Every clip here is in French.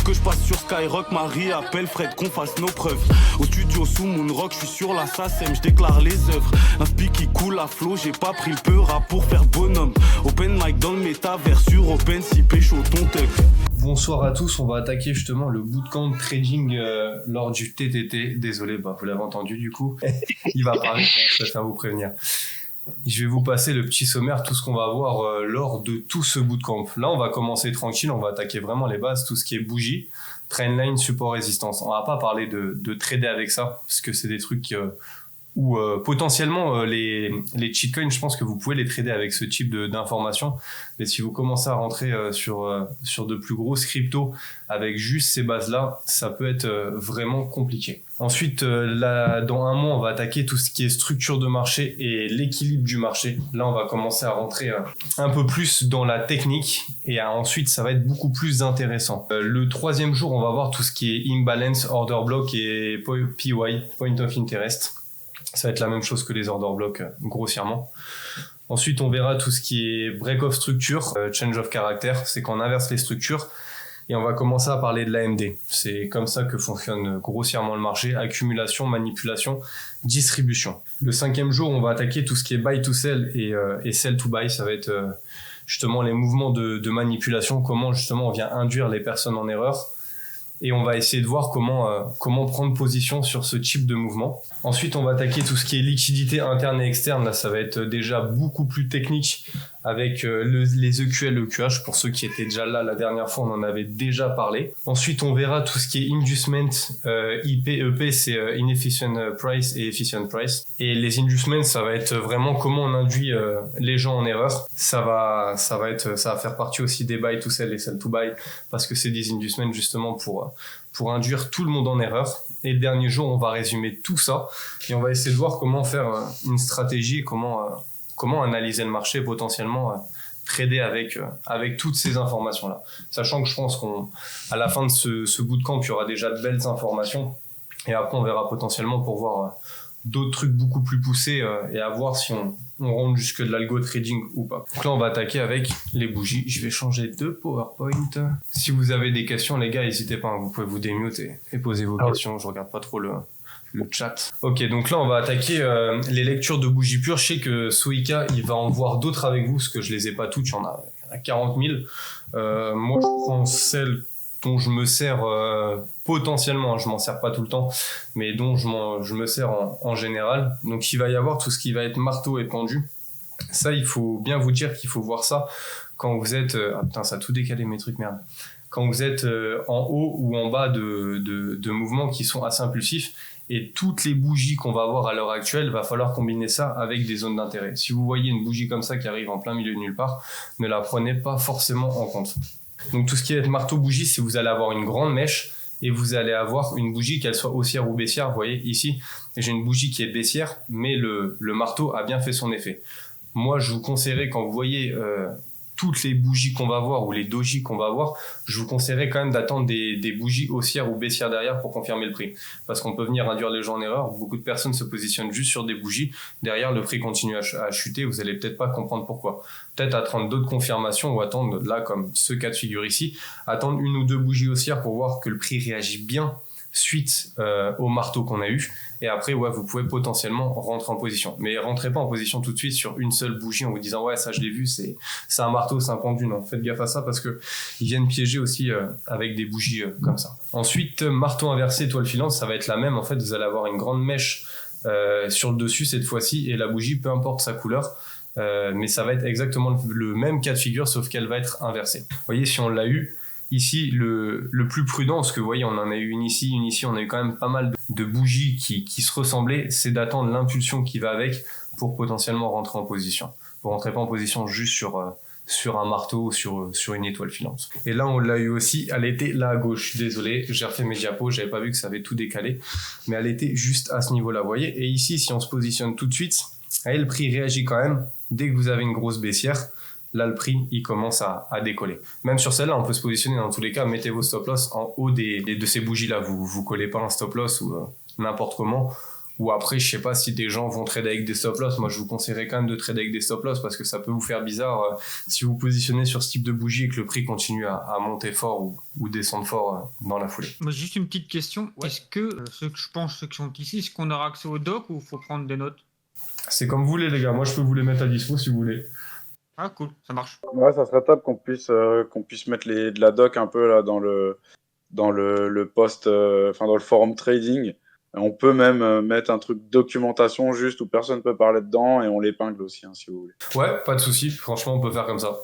que je passe sur Skyrock, Marie appelle Fred qu'on fasse nos preuves. Au studio sous Moonrock, je suis sur la SACEM, je déclare les œuvres. Un speak qui coule à flot, j'ai pas pris le peu rap pour faire bonhomme. Open mic dans le métavers sur Open, si pécho ton teuf. Bonsoir à tous, on va attaquer justement le bootcamp trading lors du TTT. Désolé, vous l'avez entendu du coup. Il va parler, je préfère vous prévenir. Je vais vous passer le petit sommaire, tout ce qu'on va voir lors de tout ce bootcamp. Là, on va commencer tranquille, on va attaquer vraiment les bases, tout ce qui est bougie, trendline, support, résistance. On va pas parler de trader avec ça, parce que c'est des trucs où potentiellement les shitcoins, je pense que vous pouvez les trader avec ce type d'informations. Mais si vous commencez à rentrer sur de plus grosses cryptos avec juste ces bases-là, ça peut être vraiment compliqué. Ensuite, là, dans un mois, on va attaquer tout ce qui est structure de marché et l'équilibre du marché. Là, on va commencer à rentrer un peu plus dans la technique et ensuite, ça va être beaucoup plus intéressant. Le troisième jour, on va voir tout ce qui est imbalance, order block et PY, point of interest. Ça va être la même chose que les order blocks, grossièrement. Ensuite, on verra tout ce qui est break of structure, change of character, c'est qu'on inverse les structures. Et on va commencer à parler de l'AMD. C'est comme ça que fonctionne grossièrement le marché. Accumulation, manipulation, distribution. Le cinquième jour, on va attaquer tout ce qui est buy to sell et sell to buy. Ça va être justement les mouvements de manipulation, comment justement on vient induire les personnes en erreur. Et on va essayer de voir comment prendre position sur ce type de mouvement. Ensuite, on va attaquer tout ce qui est liquidité interne et externe. Là, ça va être déjà beaucoup plus technique avec les EQL, EQH. Pour ceux qui étaient déjà là la dernière fois, on en avait déjà parlé. Ensuite, on verra tout ce qui est inducement, IP, EP, c'est inefficient price et efficient price. Et les inducements, ça va être vraiment comment on induit les gens en erreur. Ça va faire partie aussi des buy to sell et sell to buy parce que c'est des inducements justement pour induire tout le monde en erreur. Et le dernier jour, on va résumer tout ça et on va essayer de voir comment faire une stratégie, comment analyser le marché, potentiellement trader avec toutes ces informations-là. Sachant que je pense qu'à la fin de ce bootcamp, il y aura déjà de belles informations et après on verra potentiellement pour voir d'autres trucs beaucoup plus poussés et à voir si on rentre jusque de l'algo trading ou pas. Donc là, on va attaquer avec les bougies. Je vais changer de PowerPoint. Si vous avez des questions, les gars, n'hésitez pas. Vous pouvez vous démute et poser vos questions. Je regarde pas trop le chat. Ok, donc là, on va attaquer les lectures de bougies pures. Je sais que Soika, il va en voir d'autres avec vous, parce que je les ai pas toutes. Il y en a 40 000. Moi, je prends celle dont je me sers potentiellement, je m'en sers pas tout le temps, mais dont je me sers en général. Donc il va y avoir tout ce qui va être marteau et pendu. Ça, il faut bien vous dire qu'il faut voir ça quand vous êtes... Ah putain, ça a tout décalé mes trucs, merde. Quand vous êtes en haut ou en bas de mouvements qui sont assez impulsifs. Et toutes les bougies qu'on va avoir à l'heure actuelle, va falloir combiner ça avec des zones d'intérêt. Si vous voyez une bougie comme ça qui arrive en plein milieu de nulle part, ne la prenez pas forcément en compte. Donc tout ce qui est marteau-bougie, c'est vous allez avoir une grande mèche et vous allez avoir une bougie, qu'elle soit haussière ou baissière. Vous voyez ici, j'ai une bougie qui est baissière, mais le marteau a bien fait son effet. Moi, je vous conseillerais, quand vous voyez toutes les bougies qu'on va voir ou les dojis qu'on va voir, je vous conseillerais quand même d'attendre des bougies haussières ou baissières derrière pour confirmer le prix. Parce qu'on peut venir induire les gens en erreur. Beaucoup de personnes se positionnent juste sur des bougies. Derrière, le prix continue à chuter. Vous allez peut-être pas comprendre pourquoi. Peut-être attendre d'autres confirmations ou attendre, là, comme ce cas de figure ici, attendre une ou deux bougies haussières pour voir que le prix réagit bien suite au marteau qu'on a eu. Et après, vous pouvez potentiellement rentrer en position. Mais rentrez pas en position tout de suite sur une seule bougie en vous disant « Ouais, ça je l'ai vu, c'est un marteau, c'est un pendu. » Non, faites gaffe à ça parce que ils viennent piéger aussi avec des bougies comme ça. Ensuite, marteau inversé, étoile filante, ça va être la même. En fait, vous allez avoir une grande mèche sur le dessus cette fois-ci et la bougie, peu importe sa couleur, mais ça va être exactement le même cas de figure, sauf qu'elle va être inversée. Vous voyez, si on l'a eu, ici, le plus prudent, parce que vous voyez, on en a eu une ici, on a eu quand même pas mal de bougies qui se ressemblaient, c'est d'attendre l'impulsion qui va avec pour potentiellement rentrer en position. Vous rentrez pas en position juste sur un marteau ou sur une étoile filante. Et là, on l'a eu aussi, elle était là à gauche. Désolé, j'ai refait mes diapos, j'avais pas vu que ça avait tout décalé, mais elle était juste à ce niveau-là, vous voyez. Et ici, si on se positionne tout de suite, allez, le prix réagit quand même dès que vous avez une grosse baissière. Là, le prix, il commence à décoller. Même sur celle-là, on peut se positionner dans tous les cas. Mettez vos stop-loss en haut de ces bougies-là. Vous collez pas un stop-loss ou n'importe comment. Ou après, je sais pas si des gens vont trader avec des stop loss. Moi, je vous conseillerais quand même de trader avec des stop loss parce que ça peut vous faire bizarre si vous positionnez sur ce type de bougie et que le prix continue à monter fort ou descendre fort dans la foulée. Moi, juste une petite question. Ouais. Est-ce que ceux qui sont ici, est-ce qu'on aura accès au doc ou faut prendre des notes? C'est comme vous voulez, les gars. Moi, je peux vous les mettre à dispo si vous voulez. Ah, cool, ça marche. Ouais, ça serait top qu'on puisse mettre de la doc un peu là dans le post, dans le forum trading. On peut même mettre un truc documentation juste où personne peut parler dedans et on l'épingle aussi, si vous voulez. Ouais, pas de souci. Franchement, on peut faire comme ça.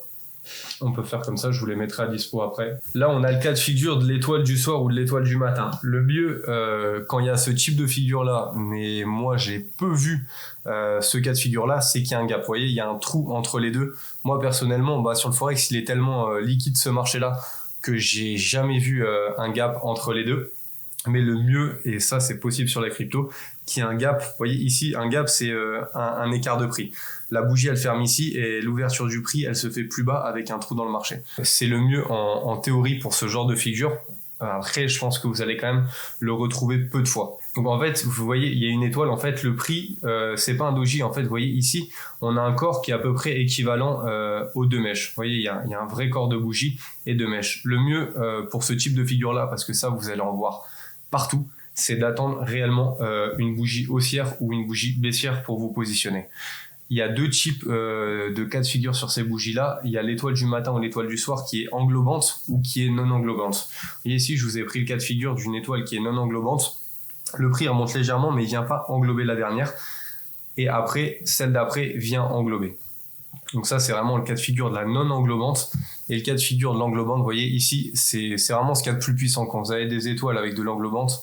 Je vous les mettrai à dispo après. Là, on a le cas de figure de l'étoile du soir ou de l'étoile du matin. Le mieux, quand il y a ce type de figure-là, mais moi, j'ai peu vu ce cas de figure-là, c'est qu'il y a un gap. Vous voyez, il y a un trou entre les deux. Moi, personnellement, sur le Forex, il est tellement liquide ce marché-là que j'ai jamais vu un gap entre les deux. Mais le mieux, et ça c'est possible sur la crypto, qu'il y ait un gap. Vous voyez ici, un gap c'est un écart de prix. La bougie elle ferme ici et l'ouverture du prix elle se fait plus bas avec un trou dans le marché. C'est le mieux en théorie pour ce genre de figure. Après je pense que vous allez quand même le retrouver peu de fois. Donc en fait vous voyez il y a une étoile, en fait le prix c'est pas un doji, en fait vous voyez ici on a un corps qui est à peu près équivalent aux deux mèches. Vous voyez il y a un vrai corps de bougie et deux mèches. Le mieux pour ce type de figure là, parce que ça vous allez en voir partout, c'est d'attendre réellement une bougie haussière ou une bougie baissière pour vous positionner. Il y a deux types de cas de figure sur ces bougies-là. Il y a l'étoile du matin ou l'étoile du soir qui est englobante ou qui est non englobante. Vous voyez ici, je vous ai pris le cas de figure d'une étoile qui est non englobante. Le prix remonte légèrement, mais il ne vient pas englober la dernière. Et après, celle d'après vient englober. Donc ça, c'est vraiment le cas de figure de la non englobante. Et le cas de figure de l'englobante, vous voyez ici, c'est vraiment ce qu'il y a de plus puissant. Quand vous avez des étoiles avec de l'englobante,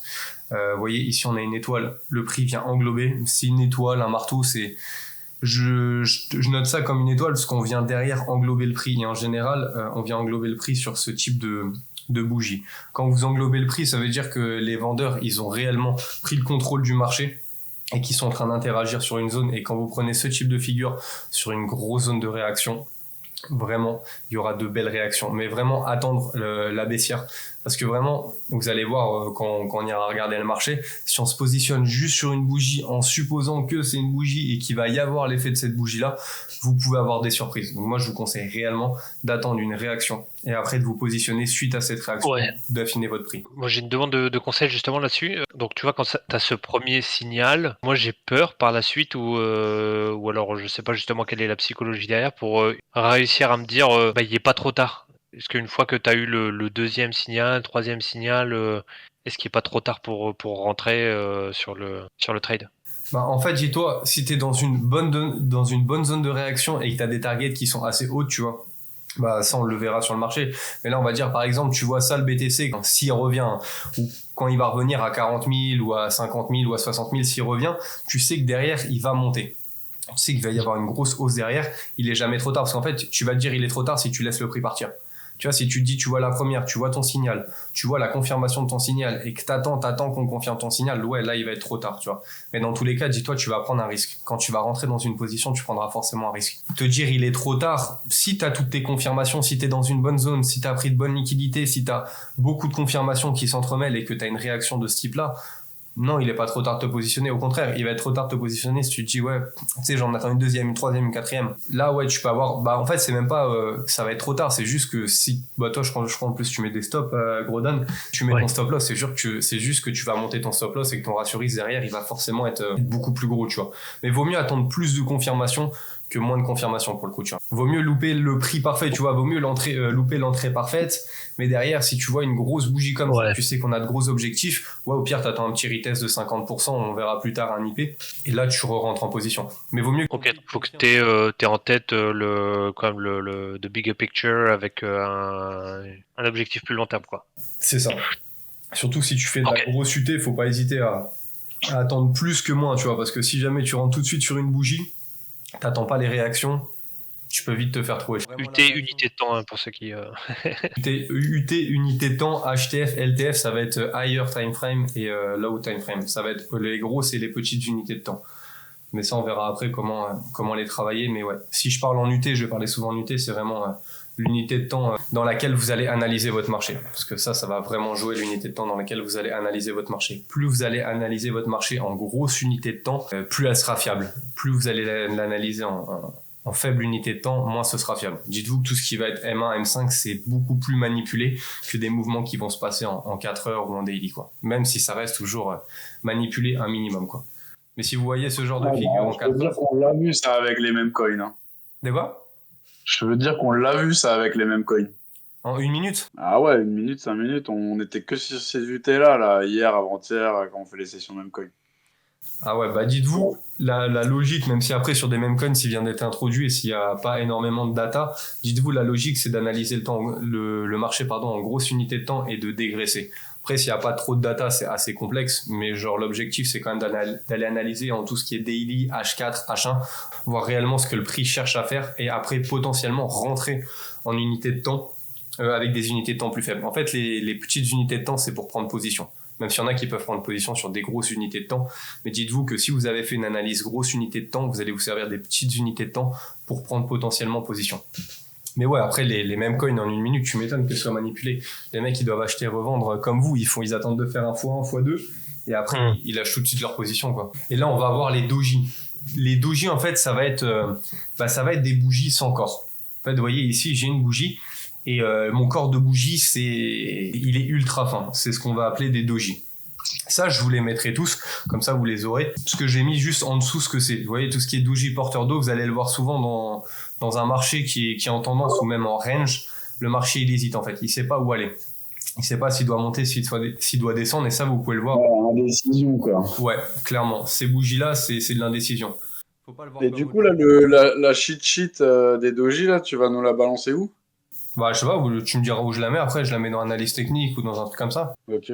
vous voyez ici on a une étoile, le prix vient englober. C'est une étoile, un marteau, c'est... Je note ça comme une étoile parce qu'on vient derrière englober le prix. Et en général, on vient englober le prix sur ce type de bougie. Quand vous englobez le prix, ça veut dire que les vendeurs, ils ont réellement pris le contrôle du marché et qui sont en train d'interagir sur une zone. Et quand vous prenez ce type de figure sur une grosse zone de réaction, vraiment, il y aura de belles réactions. Mais vraiment, attendre la baissière. Parce que vraiment, vous allez voir quand on ira regarder le marché, si on se positionne juste sur une bougie en supposant que c'est une bougie et qu'il va y avoir l'effet de cette bougie-là, vous pouvez avoir des surprises. Donc moi, je vous conseille réellement d'attendre une réaction et après de vous positionner suite à cette réaction, d'affiner votre prix. Moi, j'ai une demande de conseil justement là-dessus. Donc, tu vois, quand tu as ce premier signal, moi, j'ai peur par la suite ou alors, je sais pas justement quelle est la psychologie derrière pour réussir à me dire, il est pas trop tard. Est-ce qu'une fois que tu as eu le deuxième signal, troisième signal, est-ce qu'il n'est pas trop tard pour rentrer sur le trade? En fait, dis-toi, si tu es dans une bonne zone de réaction et que tu as des targets qui sont assez hauts, tu vois, ça on le verra sur le marché. Mais là, on va dire, par exemple, tu vois ça, le BTC, s'il revient, ou quand il va revenir à 40 000 ou à 50 000 ou à 60 000, s'il revient, tu sais que derrière, il va monter. Tu sais qu'il va y avoir une grosse hausse derrière. Il est jamais trop tard parce qu'en fait, tu vas te dire il est trop tard si tu laisses le prix partir. Tu vois, si tu te dis, tu vois la première, tu vois ton signal, tu vois la confirmation de ton signal et que t'attends qu'on confirme ton signal, ouais, là, il va être trop tard, tu vois. Mais dans tous les cas, dis-toi, tu vas prendre un risque. Quand tu vas rentrer dans une position, tu prendras forcément un risque. Te dire, il est trop tard, si t'as toutes tes confirmations, si t'es dans une bonne zone, si t'as pris de bonnes liquidités, si t'as beaucoup de confirmations qui s'entremêlent et que t'as une réaction de ce type-là, non, il est pas trop tard de te positionner. Au contraire, il va être trop tard de te positionner si tu te dis, ouais, tu sais, j'en attends une deuxième, une troisième, une quatrième. Là, ouais, tu peux avoir, en fait, c'est même pas, ça va être trop tard. C'est juste que si, toi, je crois en plus, tu mets des stops, gros Dan, tu mets ton stop loss. C'est juste que tu vas monter ton stop loss et que ton ratio risque derrière, il va forcément être beaucoup plus gros, tu vois. Mais vaut mieux attendre plus de confirmation que moins de confirmation pour le coup, tu vois. Vaut mieux louper le prix parfait, tu vois, vaut mieux louper l'entrée parfaite, mais derrière, si tu vois une grosse bougie comme ça, tu sais qu'on a de gros objectifs, au pire, t'attends un petit retest de 50%, on verra plus tard un IP, et là, tu rentres en position. Mais vaut mieux... Ok, faut que t'aies en tête le the bigger picture avec un objectif plus long terme, quoi. C'est ça. Surtout si tu fais de la grosse UT, faut pas hésiter à attendre plus que moins, tu vois, parce que si jamais tu rentres tout de suite sur une bougie, t'attends pas les réactions, tu peux vite te faire trouver. UT, unité de temps, hein, pour ceux qui... UT, unité de temps, HTF, LTF, ça va être higher time frame et low time frame. Ça va être les grosses et les petites unités de temps. Mais ça, on verra après comment les travailler. Mais ouais, si je parle en UT, je vais parler souvent en UT, c'est vraiment l'unité de temps dans laquelle vous allez analyser votre marché. Parce que ça va vraiment jouer l'unité de temps dans laquelle vous allez analyser votre marché. Plus vous allez analyser votre marché en grosse unité de temps, plus elle sera fiable. Plus vous allez l'analyser en faible unité de temps, moins ce sera fiable. Dites-vous que tout ce qui va être M1, M5, c'est beaucoup plus manipulé que des mouvements qui vont se passer en 4 heures ou en daily, quoi. Même si ça reste toujours manipulé un minimum, quoi. Mais si vous voyez ce genre de figure en 4 heures... Je veux dire qu'on l'a vu ça avec les mêmes coins. Hein. De quoi ? Je veux dire qu'on l'a vu ça avec les mêmes coins. En 1 minute ? Ah ouais, 1 minute, 5 minutes, on était que sur ces UT là, hier, avant-hier, quand on fait les sessions même coin. Ah ouais, bah dites-vous, la logique, même si après sur des mêmes coins, s'il vient d'être introduit et s'il n'y a pas énormément de data, dites-vous la logique c'est d'analyser le marché en grosse unité de temps et de dégraisser. Après s'il n'y a pas trop de data, c'est assez complexe, mais genre l'objectif c'est quand même d'aller analyser en tout ce qui est daily, H4, H1, voir réellement ce que le prix cherche à faire et après potentiellement rentrer en unité de temps avec des unités de temps plus faibles. En fait, les petites unités de temps c'est pour prendre position. Même s'il y en a qui peuvent prendre position sur des grosses unités de temps. Mais dites-vous que si vous avez fait une analyse grosse unité de temps, vous allez vous servir des petites unités de temps pour prendre potentiellement position. Mais ouais, après, les mêmes coins en 1 minute, tu m'étonnes que ce soit manipulé. Les mecs, ils doivent acheter et revendre comme vous. Ils attendent de faire un x1, x2. Et après, ils lâchent tout de suite leur position, quoi. Et là, on va avoir les doji. Les doji, en fait, ça va être des bougies sans corps. En fait, vous voyez, ici, j'ai une bougie. Et mon corps de bougie, il est ultra fin. C'est ce qu'on va appeler des doji. Ça, je vous les mettrai tous, comme ça vous les aurez. Ce que j'ai mis juste en dessous, ce que c'est. Vous voyez, tout ce qui est doji porteur d'eau, vous allez le voir souvent dans un marché qui est en tendance ou même en range. Le marché, il hésite en fait. Il sait pas où aller. Il sait pas s'il doit monter, s'il doit descendre. Et ça, vous pouvez le voir. Ouais, indécision, quoi. Ouais, clairement. Ces bougies-là, c'est de l'indécision. Faut pas le voir. Et du coup, là, la cheat sheet des doji, là, tu vas nous la balancer où ? Bah, je sais pas, tu me diras où je la mets. Après, je la mets dans analyse technique ou dans un truc comme ça. Ok.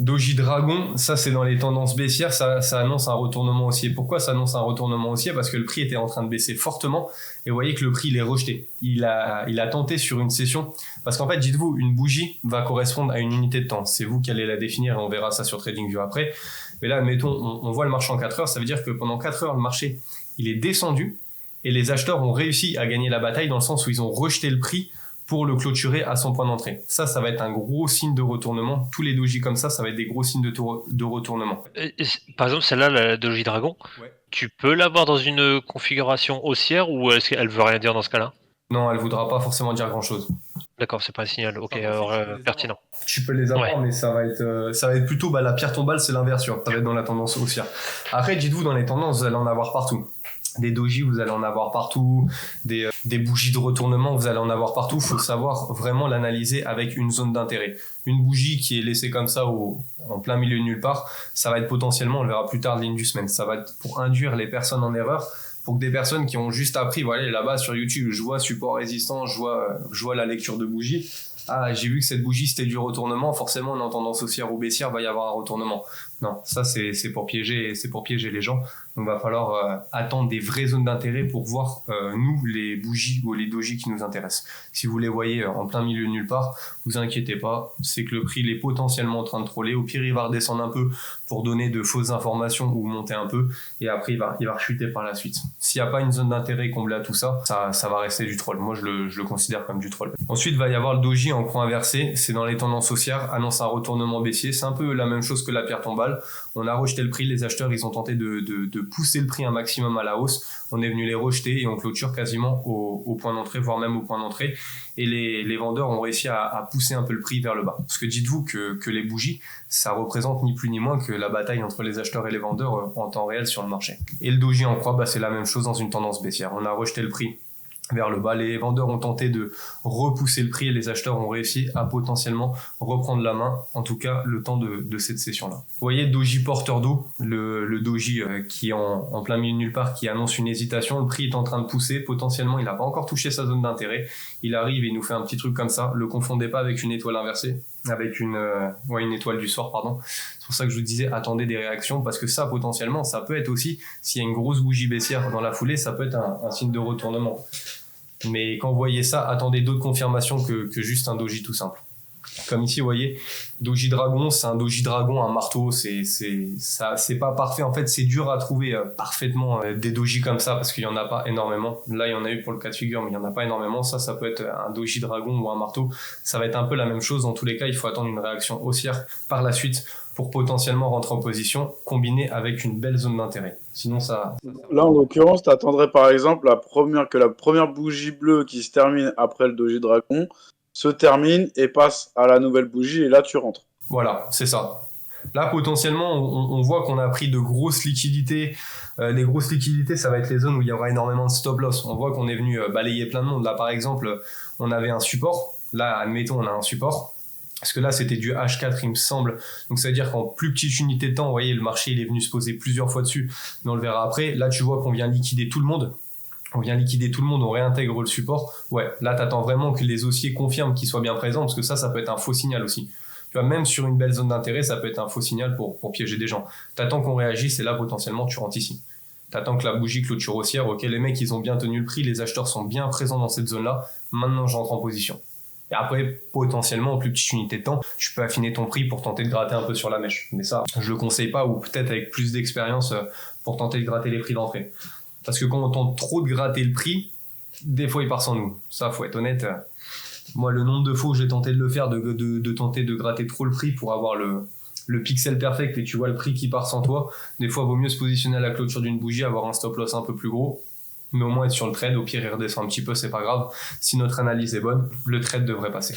Doji Dragon, ça c'est dans les tendances baissières, ça annonce un retournement haussier. Pourquoi ça annonce un retournement haussier ? Parce que le prix était en train de baisser fortement et vous voyez que le prix il est rejeté. Il a tenté sur une session, parce qu'en fait dites-vous, une bougie va correspondre à une unité de temps. C'est vous qui allez la définir et on verra ça sur TradingView après. Mais là, admettons, on voit le marché en 4 heures, ça veut dire que pendant 4 heures, le marché il est descendu et les acheteurs ont réussi à gagner la bataille dans le sens où ils ont rejeté le prix pour le clôturer à son point d'entrée. Ça va être un gros signe de retournement. Tous les doji comme ça va être des gros signes de retournement. Par exemple, celle-là, la Doji Dragon, Ouais. tu peux l'avoir dans une configuration haussière ou est-ce qu'elle veut rien dire dans ce cas-là ? Non, elle voudra pas forcément dire grand-chose. D'accord, c'est pas un signal. Ok, Enfin, alors tu peux les pertinent. Tu peux les avoir, Ouais. mais ça va être plutôt la pierre tombale, c'est l'inversion. Ça va être dans la tendance haussière. Après, dites-vous, dans les tendances, vous allez en avoir partout. Des doji, vous allez en avoir partout. Des bougies de retournement, vous allez en avoir partout. Faut savoir vraiment l'analyser avec une zone d'intérêt. Une bougie qui est laissée comme ça en plein milieu de nulle part, ça va être potentiellement, on le verra plus tard, ligne du semaine. Ça va être pour induire les personnes en erreur, pour que des personnes qui ont juste appris, voilà, là-bas sur YouTube, je vois support résistant, je vois la lecture de bougie. Ah, j'ai vu que cette bougie c'était du retournement, forcément on est en tendance haussière ou baissière, va y avoir un retournement. Non, ça c'est pour piéger les gens. Donc va falloir attendre des vraies zones d'intérêt pour voir nous les bougies ou les doji qui nous intéressent. Si vous les voyez en plein milieu de nulle part, vous inquiétez pas, c'est que le prix il est potentiellement en train de troller. Au pire il va redescendre un peu pour donner de fausses informations ou monter un peu, et après il va rechuter par la suite. S'il n'y a pas une zone d'intérêt comblée à tout ça, ça va rester du troll. Moi je le considère comme du troll. Ensuite va y avoir le doji en croix inversé, c'est dans les tendances haussières, annonce un retournement baissier, c'est un peu la même chose que la pierre tombale. On a rejeté le prix, les acheteurs ils ont tenté de pousser le prix un maximum à la hausse, on est venu les rejeter et on clôture quasiment au point d'entrée, voire même au point d'entrée, et les vendeurs ont réussi à pousser un peu le prix vers le bas. Parce que dites-vous que les bougies, ça représente ni plus ni moins que la bataille entre les acheteurs et les vendeurs en temps réel sur le marché. Et le doji en croix, c'est la même chose dans une tendance baissière. On a rejeté le prix vers le bas, les vendeurs ont tenté de repousser le prix et les acheteurs ont réussi à potentiellement reprendre la main, en tout cas le temps de cette session-là. Vous voyez, doji porteur d'eau, le doji qui est en plein milieu de nulle part, qui annonce une hésitation, le prix est en train de pousser, potentiellement il n'a pas encore touché sa zone d'intérêt, il arrive et il nous fait un petit truc comme ça, le confondez pas avec une étoile inversée, avec une étoile du soir, pardon. C'est pour ça que je vous disais, attendez des réactions, parce que ça, potentiellement, ça peut être aussi, s'il y a une grosse bougie baissière dans la foulée, ça peut être un signe de retournement. Mais quand vous voyez ça, attendez d'autres confirmations que juste un doji tout simple. Comme ici, vous voyez, Doji Dragon, c'est un Doji Dragon, un marteau, c'est pas parfait. En fait, c'est dur à trouver parfaitement des Doji comme ça parce qu'il y en a pas énormément. Là, il y en a eu pour le cas de figure, mais il y en a pas énormément. Ça peut être un Doji Dragon ou un marteau. Ça va être un peu la même chose. Dans tous les cas, il faut attendre une réaction haussière par la suite pour potentiellement rentrer en position, combinée avec une belle zone d'intérêt. Sinon, ça... Là, en l'occurrence, tu attendrais par exemple que la première bougie bleue qui se termine après le Doji Dragon se termine et passe à la nouvelle bougie et là, tu rentres. Voilà, c'est ça. Là, potentiellement, on voit qu'on a pris de grosses liquidités. Les grosses liquidités, ça va être les zones où il y aura énormément de stop-loss. On voit qu'on est venu balayer plein de monde. Là, par exemple, on avait un support. Là, admettons, on a un support. Parce que là, c'était du H4, il me semble. Donc, ça veut dire qu'en plus petite unité de temps, vous voyez, le marché, il est venu se poser plusieurs fois dessus. Mais on le verra après. Là, tu vois qu'on vient liquider tout le monde. On réintègre le support. Ouais, là, t'attends vraiment que les haussiers confirment qu'ils soient bien présents, parce que ça peut être un faux signal aussi. Tu vois, même sur une belle zone d'intérêt, ça peut être un faux signal pour piéger des gens. T'attends qu'on réagisse et là, potentiellement, tu rentres ici. T'attends que la bougie clôture haussière, ok, les mecs, ils ont bien tenu le prix, les acheteurs sont bien présents dans cette zone-là. Maintenant, j'entre en position. Et après, potentiellement, en plus petite unité de temps, tu peux affiner ton prix pour tenter de gratter un peu sur la mèche. Mais ça, je le conseille pas, ou peut-être avec plus d'expérience pour tenter de gratter les prix d'entrée. Parce que quand on tente trop de gratter le prix, des fois il part sans nous. Ça, faut être honnête. Moi, le nombre de fois où j'ai tenté de le faire, de tenter de gratter trop le prix pour avoir le pixel perfect et tu vois le prix qui part sans toi, des fois, il vaut mieux se positionner à la clôture d'une bougie, avoir un stop loss un peu plus gros, mais au moins être sur le trade. Au pire, il redescend un petit peu, c'est pas grave. Si notre analyse est bonne, le trade devrait passer.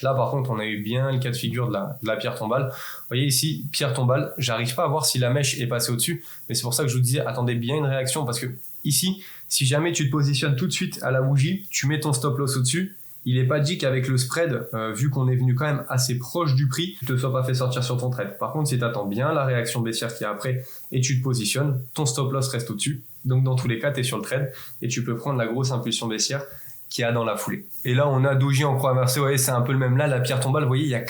Là, par contre, on a eu bien le cas de figure de la pierre tombale. Vous voyez ici, pierre tombale, j'arrive pas à voir si la mèche est passée au-dessus, mais c'est pour ça que je vous disais, attendez bien une réaction, parce que ici, si jamais tu te positionnes tout de suite à la bougie, tu mets ton stop loss au-dessus, il est pas dit qu'avec le spread, vu qu'on est venu quand même assez proche du prix, tu te sois pas fait sortir sur ton trade. Par contre, si tu attends bien la réaction baissière qu'il y a après et tu te positionnes, ton stop loss reste au-dessus. Donc dans tous les cas, tu es sur le trade et tu peux prendre la grosse impulsion baissière qu'il y a dans la foulée. Et là, on a Doji en croix inversée. Vous voyez, c'est un peu le même là. La pierre tombale, vous voyez, on a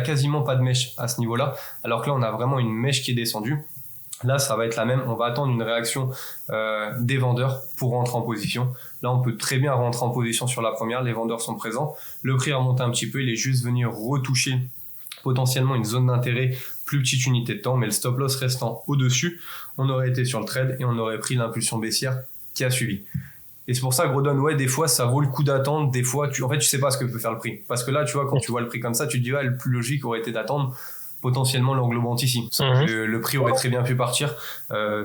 quasiment pas de mèche à ce niveau-là. Alors que là, on a vraiment une mèche qui est descendue. Là, ça va être la même. On va attendre une réaction des vendeurs pour rentrer en position. Là, on peut très bien rentrer en position sur la première. Les vendeurs sont présents. Le prix a remonté un petit peu. Il est juste venu retoucher potentiellement une zone d'intérêt, plus petite unité de temps, mais le stop loss restant au-dessus, on aurait été sur le trade et on aurait pris l'impulsion baissière qui a suivi. Et c'est pour ça, Grodon, ouais, des fois, ça vaut le coup d'attendre. Des fois, tu sais pas ce que peut faire le prix. Parce que là, tu vois, quand tu vois le prix comme ça, tu te dis, le plus logique aurait été d'attendre potentiellement l'englobante ici. Le prix aurait très bien pu partir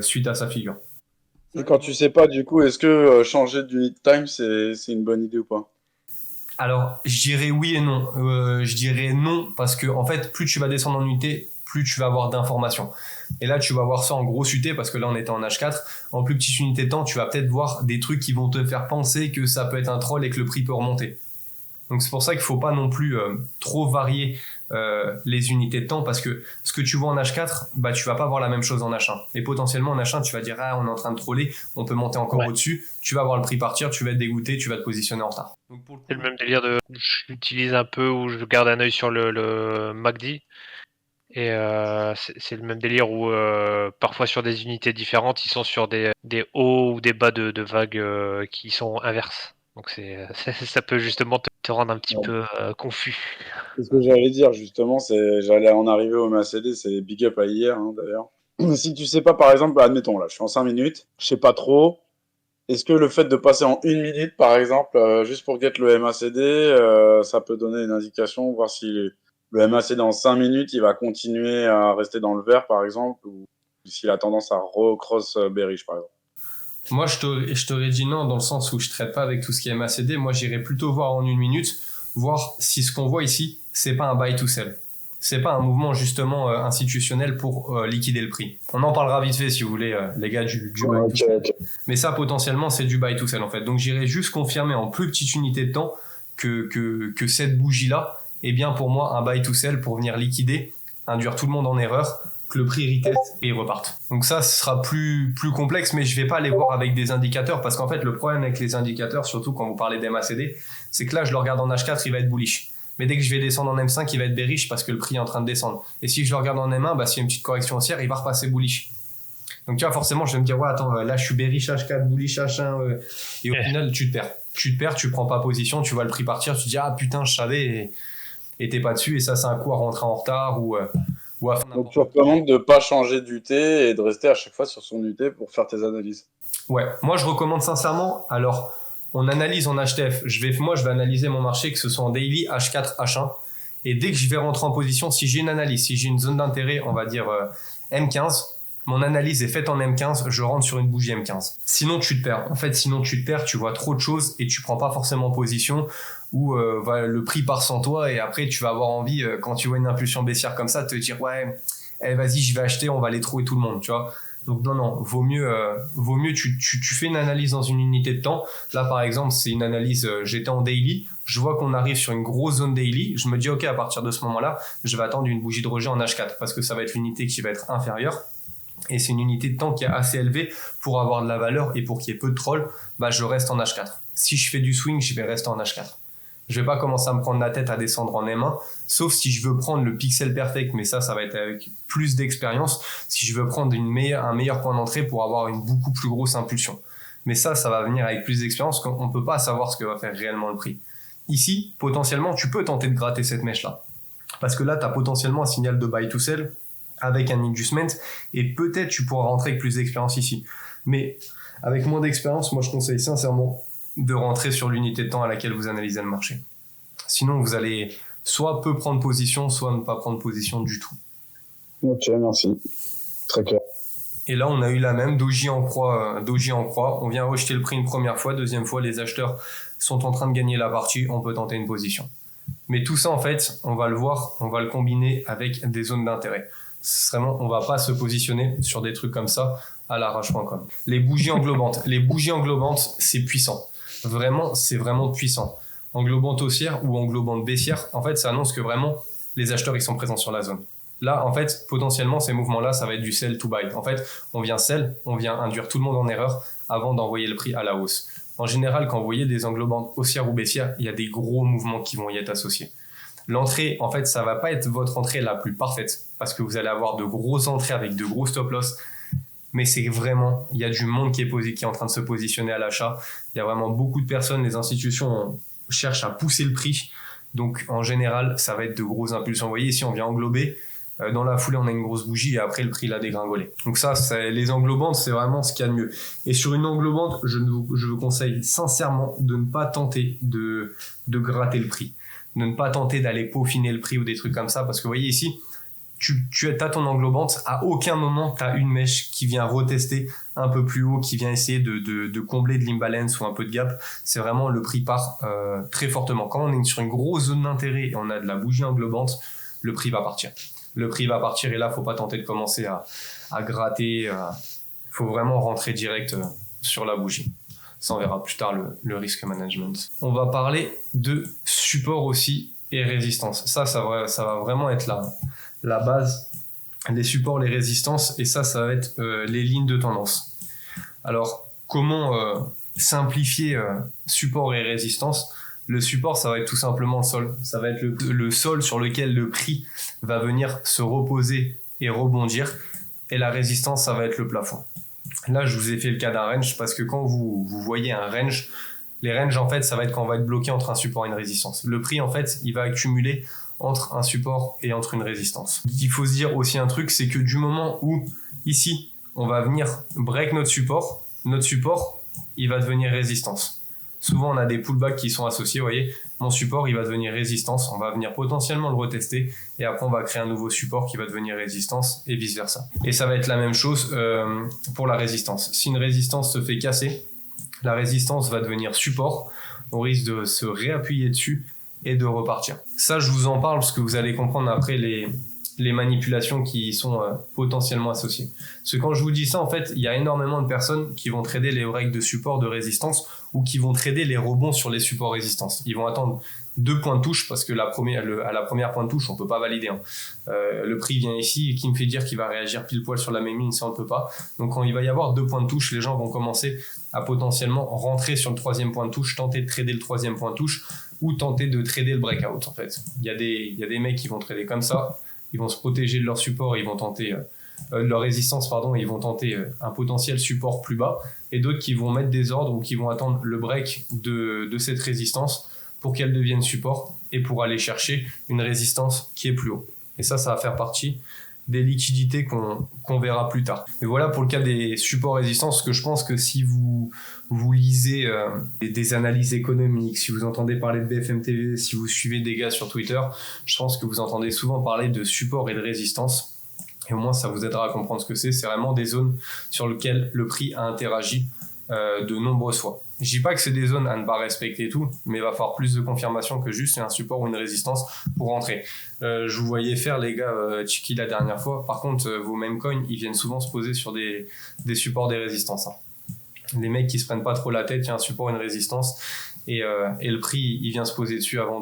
suite à sa figure. Et quand tu sais pas, du coup, est-ce que changer d'unit time, c'est une bonne idée ou pas? Alors, je dirais oui et non. Je dirais non parce que, en fait, plus tu vas descendre en unité, plus tu vas avoir d'informations. Et là, tu vas voir ça en grosse UT parce que là, on était en H4. En plus petite unité de temps, tu vas peut-être voir des trucs qui vont te faire penser que ça peut être un troll et que le prix peut remonter. Donc, c'est pour ça qu'il faut pas non plus trop varier les unités de temps parce que ce que tu vois en H4, bah, tu vas pas voir la même chose en H1. Et potentiellement, en H1, tu vas dire, on est en train de troller, on peut monter encore au-dessus. Tu vas voir le prix partir, tu vas être dégoûté, tu vas te positionner en retard. Donc, pour le coup, c'est le même délire j'utilise un peu ou je garde un œil sur le MACD. Et c'est le même délire où parfois sur des unités différentes, ils sont sur des hauts ou des bas de vagues qui sont inverses. Donc ça peut justement te rendre un petit peu confus. C'est ce que j'allais dire, justement, j'allais en arriver au MACD, c'est big up à hier, d'ailleurs. Si tu sais pas, par exemple, admettons, là, je suis en 5 minutes, je sais pas trop, est-ce que le fait de passer en 1 minute, par exemple, juste pour get le MACD, ça peut donner une indication, voir si le MACD en 5 minutes, il va continuer à rester dans le vert, par exemple, ou s'il a tendance à recross bearish, par exemple? Moi, je t'aurais dit non, dans le sens où je traite pas avec tout ce qui est MACD. Moi, j'irais plutôt voir en 1 minute, voir si ce qu'on voit ici, c'est pas un buy to sell. C'est pas un mouvement justement institutionnel pour liquider le prix. On en parlera vite fait si vous voulez, les gars, du buy to sell. Okay. Mais ça, potentiellement, c'est du buy to sell en fait. Donc, j'irais juste confirmer en plus petite unité de temps que cette bougie-là est bien pour moi un buy to sell pour venir liquider, induire tout le monde en erreur, que le prix reteste et il reparte. Donc ça, ce sera plus complexe, mais je vais pas aller voir avec des indicateurs parce qu'en fait, le problème avec les indicateurs, surtout quand vous parlez d'MACD, c'est que là, je le regarde en H4, il va être bullish. Mais dès que je vais descendre en M5, il va être bearish parce que le prix est en train de descendre. Et si je le regarde en M1, s'il y a une petite correction haussière, il va repasser bullish. Donc tu vois, forcément, je vais me dire, ouais, attends, là, je suis bearish H4, bullish H1, et au final, tu te perds. Tu te perds, tu prends pas position, tu vois le prix partir, tu te dis, ah putain, je savais, et t'es pas dessus, et ça, c'est un coup à rentrer en retard ou à faire Donc, tu recommandes de ne pas changer d'UT et de rester à chaque fois sur son UT pour faire tes analyses. Ouais, moi, je recommande sincèrement, alors, on analyse en HTF. Moi, je vais analyser mon marché, que ce soit en daily, H4, H1, et dès que je vais rentrer en position, si j'ai une analyse, si j'ai une zone d'intérêt, on va dire M15, mon analyse est faite en M15, je rentre sur une bougie M15. Sinon, tu te perds. En fait, sinon, tu te perds, tu vois trop de choses et tu prends pas forcément position ou le prix part sans toi et après, tu vas avoir envie, quand tu vois une impulsion baissière comme ça, de te dire, ouais, vas-y, je vais acheter, on va aller trouver tout le monde, tu vois. Donc, non, vaut mieux tu fais une analyse dans une unité de temps. Là, par exemple, c'est une analyse, j'étais en daily, je vois qu'on arrive sur une grosse zone daily, je me dis, ok, à partir de ce moment-là, je vais attendre une bougie de rejet en H4 parce que ça va être l'unité qui va être inférieure. Et c'est une unité de temps qui est assez élevée pour avoir de la valeur et pour qu'il y ait peu de trolls, bah je reste en H4. Si je fais du swing, je vais rester en H4. Je vais pas commencer à me prendre la tête à descendre en M1, sauf si je veux prendre le pixel perfect, mais ça va être avec plus d'expérience, si je veux prendre un meilleur point d'entrée pour avoir une beaucoup plus grosse impulsion. Mais ça va venir avec plus d'expérience, qu'on peut pas savoir ce que va faire réellement le prix. Ici, potentiellement, tu peux tenter de gratter cette mèche-là. Parce que là, tu as potentiellement un signal de buy to sell, avec un inducement, et peut-être tu pourras rentrer avec plus d'expérience ici. Mais avec moins d'expérience, moi je conseille sincèrement de rentrer sur l'unité de temps à laquelle vous analysez le marché. Sinon, vous allez soit peu prendre position, soit ne pas prendre position du tout. Ok, merci. Très clair. Et là, on a eu la même, doji en croix. On vient rejeter le prix une première fois, deuxième fois, les acheteurs sont en train de gagner la partie, on peut tenter une position. Mais tout ça, en fait, on va le voir, on va le combiner avec des zones d'intérêt. Vraiment, on va pas se positionner sur des trucs comme ça à l'arrache.com. Les bougies englobantes, c'est puissant. Vraiment, c'est vraiment puissant. Englobante haussière ou englobante baissière, en fait, ça annonce que vraiment, les acheteurs, ils sont présents sur la zone. Là, en fait, potentiellement, ces mouvements-là, ça va être du sell to buy. En fait, on vient induire tout le monde en erreur avant d'envoyer le prix à la hausse. En général, quand vous voyez des englobantes haussières ou baissières, il y a des gros mouvements qui vont y être associés. L'entrée, en fait, ça va pas être votre entrée la plus parfaite parce que vous allez avoir de grosses entrées avec de gros stop loss. Mais c'est vraiment, il y a du monde qui est en train de se positionner à l'achat. Il y a vraiment beaucoup de personnes, les institutions cherchent à pousser le prix. Donc, en général, ça va être de grosses impulsions. Vous voyez, ici, on vient englober. Dans la foulée, on a une grosse bougie et après, le prix l'a dégringolé. Donc ça, les englobantes, c'est vraiment ce qu'il y a de mieux. Et sur une englobante, je vous conseille sincèrement de ne pas tenter de gratter le prix. De ne pas tenter d'aller peaufiner le prix ou des trucs comme ça. Parce que vous voyez ici, tu as ton englobante, à aucun moment tu as une mèche qui vient retester un peu plus haut, qui vient essayer de combler de l'imbalance ou un peu de gap. C'est vraiment, le prix part très fortement. Quand on est sur une grosse zone d'intérêt et on a de la bougie englobante, le prix va partir. Le prix va partir et là, faut pas tenter de commencer à gratter. Faut vraiment rentrer direct sur la bougie. Ça, on verra plus tard le risk management. On va parler de support aussi et résistance. Ça va vraiment être la base, les supports, les résistances, et ça va être les lignes de tendance. Alors, comment simplifier support et résistance? Le support, ça va être tout simplement le sol. Ça va être le sol sur lequel le prix va venir se reposer et rebondir. Et la résistance, ça va être le plafond. Là, je vous ai fait le cas d'un range parce que quand vous voyez un range, les ranges, en fait, ça va être quand on va être bloqué entre un support et une résistance. Le prix, en fait, il va accumuler entre un support et entre une résistance. Il faut se dire aussi un truc, c'est que du moment où, ici, on va venir break notre support, il va devenir résistance. Souvent, on a des pullbacks qui sont associés, vous voyez, mon support, il va devenir résistance, on va venir potentiellement le retester, et après, on va créer un nouveau support qui va devenir résistance, et vice-versa. Et ça va être la même chose pour la résistance. Si une résistance se fait casser, la résistance va devenir support, on risque de se réappuyer dessus et de repartir. Ça, je vous en parle parce que vous allez comprendre après les manipulations qui sont potentiellement associées. Parce que quand je vous dis ça, en fait, il y a énormément de personnes qui vont trader les breaks de support, de résistance, ou qui vont trader les rebonds sur les supports résistance. Ils vont attendre 2 points de touche parce que à la première point de touche, on peut pas valider. Le prix vient ici et qui me fait dire qu'il va réagir pile poil sur la même ligne, ça on ne peut pas. Donc quand il va y avoir 2 points de touche, les gens vont commencer à potentiellement rentrer sur le 3e point de touche, tenter de trader le 3e point de touche ou tenter de trader le breakout en fait. Il y a des mecs qui vont trader comme ça, ils vont se protéger de leur support, ils vont tenter leur résistance, pardon, ils vont tenter un potentiel support plus bas, et d'autres qui vont mettre des ordres ou qui vont attendre le break de cette résistance pour qu'elle devienne support et pour aller chercher une résistance qui est plus haut. Et ça va faire partie des liquidités qu'on verra plus tard. Et voilà pour le cas des supports résistances, parce que je pense que si vous lisez des analyses économiques, si vous entendez parler de BFM TV, si vous suivez des gars sur Twitter, je pense que vous entendez souvent parler de support et de résistance. Et au moins, ça vous aidera à comprendre ce que c'est. C'est vraiment des zones sur lesquelles le prix a interagi de nombreuses fois. Je dis pas que c'est des zones à ne pas respecter et tout, mais il va falloir plus de confirmation que juste un support ou une résistance pour rentrer. Je vous voyais faire, les gars, Chiki la dernière fois. Par contre, vos meme coins, ils viennent souvent se poser sur des supports, des résistances. Hein. Les mecs qui se prennent pas trop la tête, il y a un support, une résistance, et le prix, il vient se poser dessus avant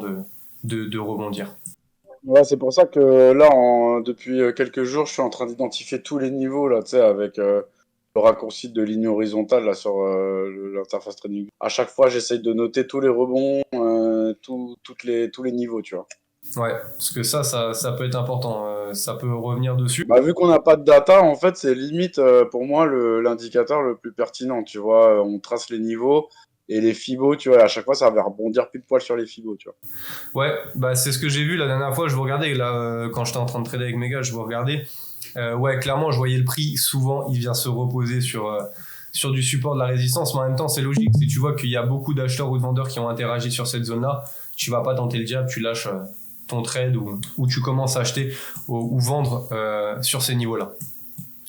de rebondir. Ouais, c'est pour ça que là, depuis quelques jours, je suis en train d'identifier tous les niveaux, là, tu sais, avec le raccourci de ligne horizontale là, sur l'interface trading. À chaque fois, j'essaye de noter tous les rebonds, tous les niveaux, tu vois. Ouais, parce que ça peut être important, ça peut revenir dessus. Bah, vu qu'on n'a pas de data, en fait, c'est limite pour moi l'indicateur le plus pertinent, tu vois. On trace les niveaux et les fibos, tu vois, à chaque fois, ça va rebondir pile poil sur les fibos, tu vois. Ouais, bah c'est ce que j'ai vu la dernière fois, je vous regardais, là, quand j'étais en train de trader avec mes gars, je vous regardais. Ouais, clairement, je voyais le prix, souvent, il vient se reposer sur du support de la résistance, mais en même temps, c'est logique. Si tu vois qu'il y a beaucoup d'acheteurs ou de vendeurs qui ont interagi sur cette zone-là, tu vas pas tenter le diable, tu lâches ton trade ou tu commences à acheter ou vendre sur ces niveaux-là.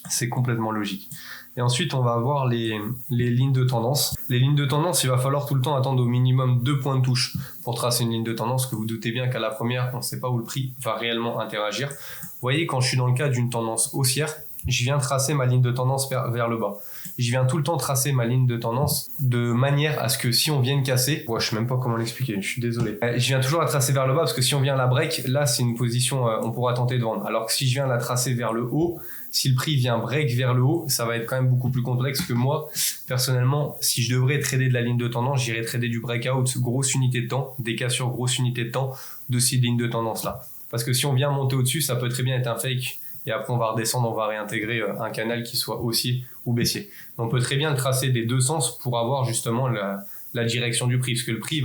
C'est complètement logique. Et ensuite, on va avoir les lignes de tendance. Les lignes de tendance, il va falloir tout le temps attendre au minimum 2 points de touche pour tracer une ligne de tendance, que vous doutez bien qu'à la première, on ne sait pas où le prix va réellement interagir. Vous voyez, quand je suis dans le cas d'une tendance haussière, je viens tracer ma ligne de tendance vers le bas. Je viens tout le temps tracer ma ligne de tendance de manière à ce que si on vient casser, je sais même pas comment l'expliquer, je suis désolé. Je viens toujours la tracer vers le bas parce que si on vient la break, là c'est une position, on pourra tenter de vendre. Alors que si je viens la tracer vers le haut, si le prix vient break vers le haut, ça va être quand même beaucoup plus complexe que moi. Personnellement, si je devrais trader de la ligne de tendance, j'irais trader du breakout, grosse unité de temps, des cas sur grosse unité de temps de ces lignes de tendance là. Parce que si on vient monter au-dessus, ça peut très bien être un fake. Et après, on va redescendre, on va réintégrer un canal qui soit haussier ou baissier. On peut très bien le tracer des deux sens pour avoir justement la direction du prix. Parce que le prix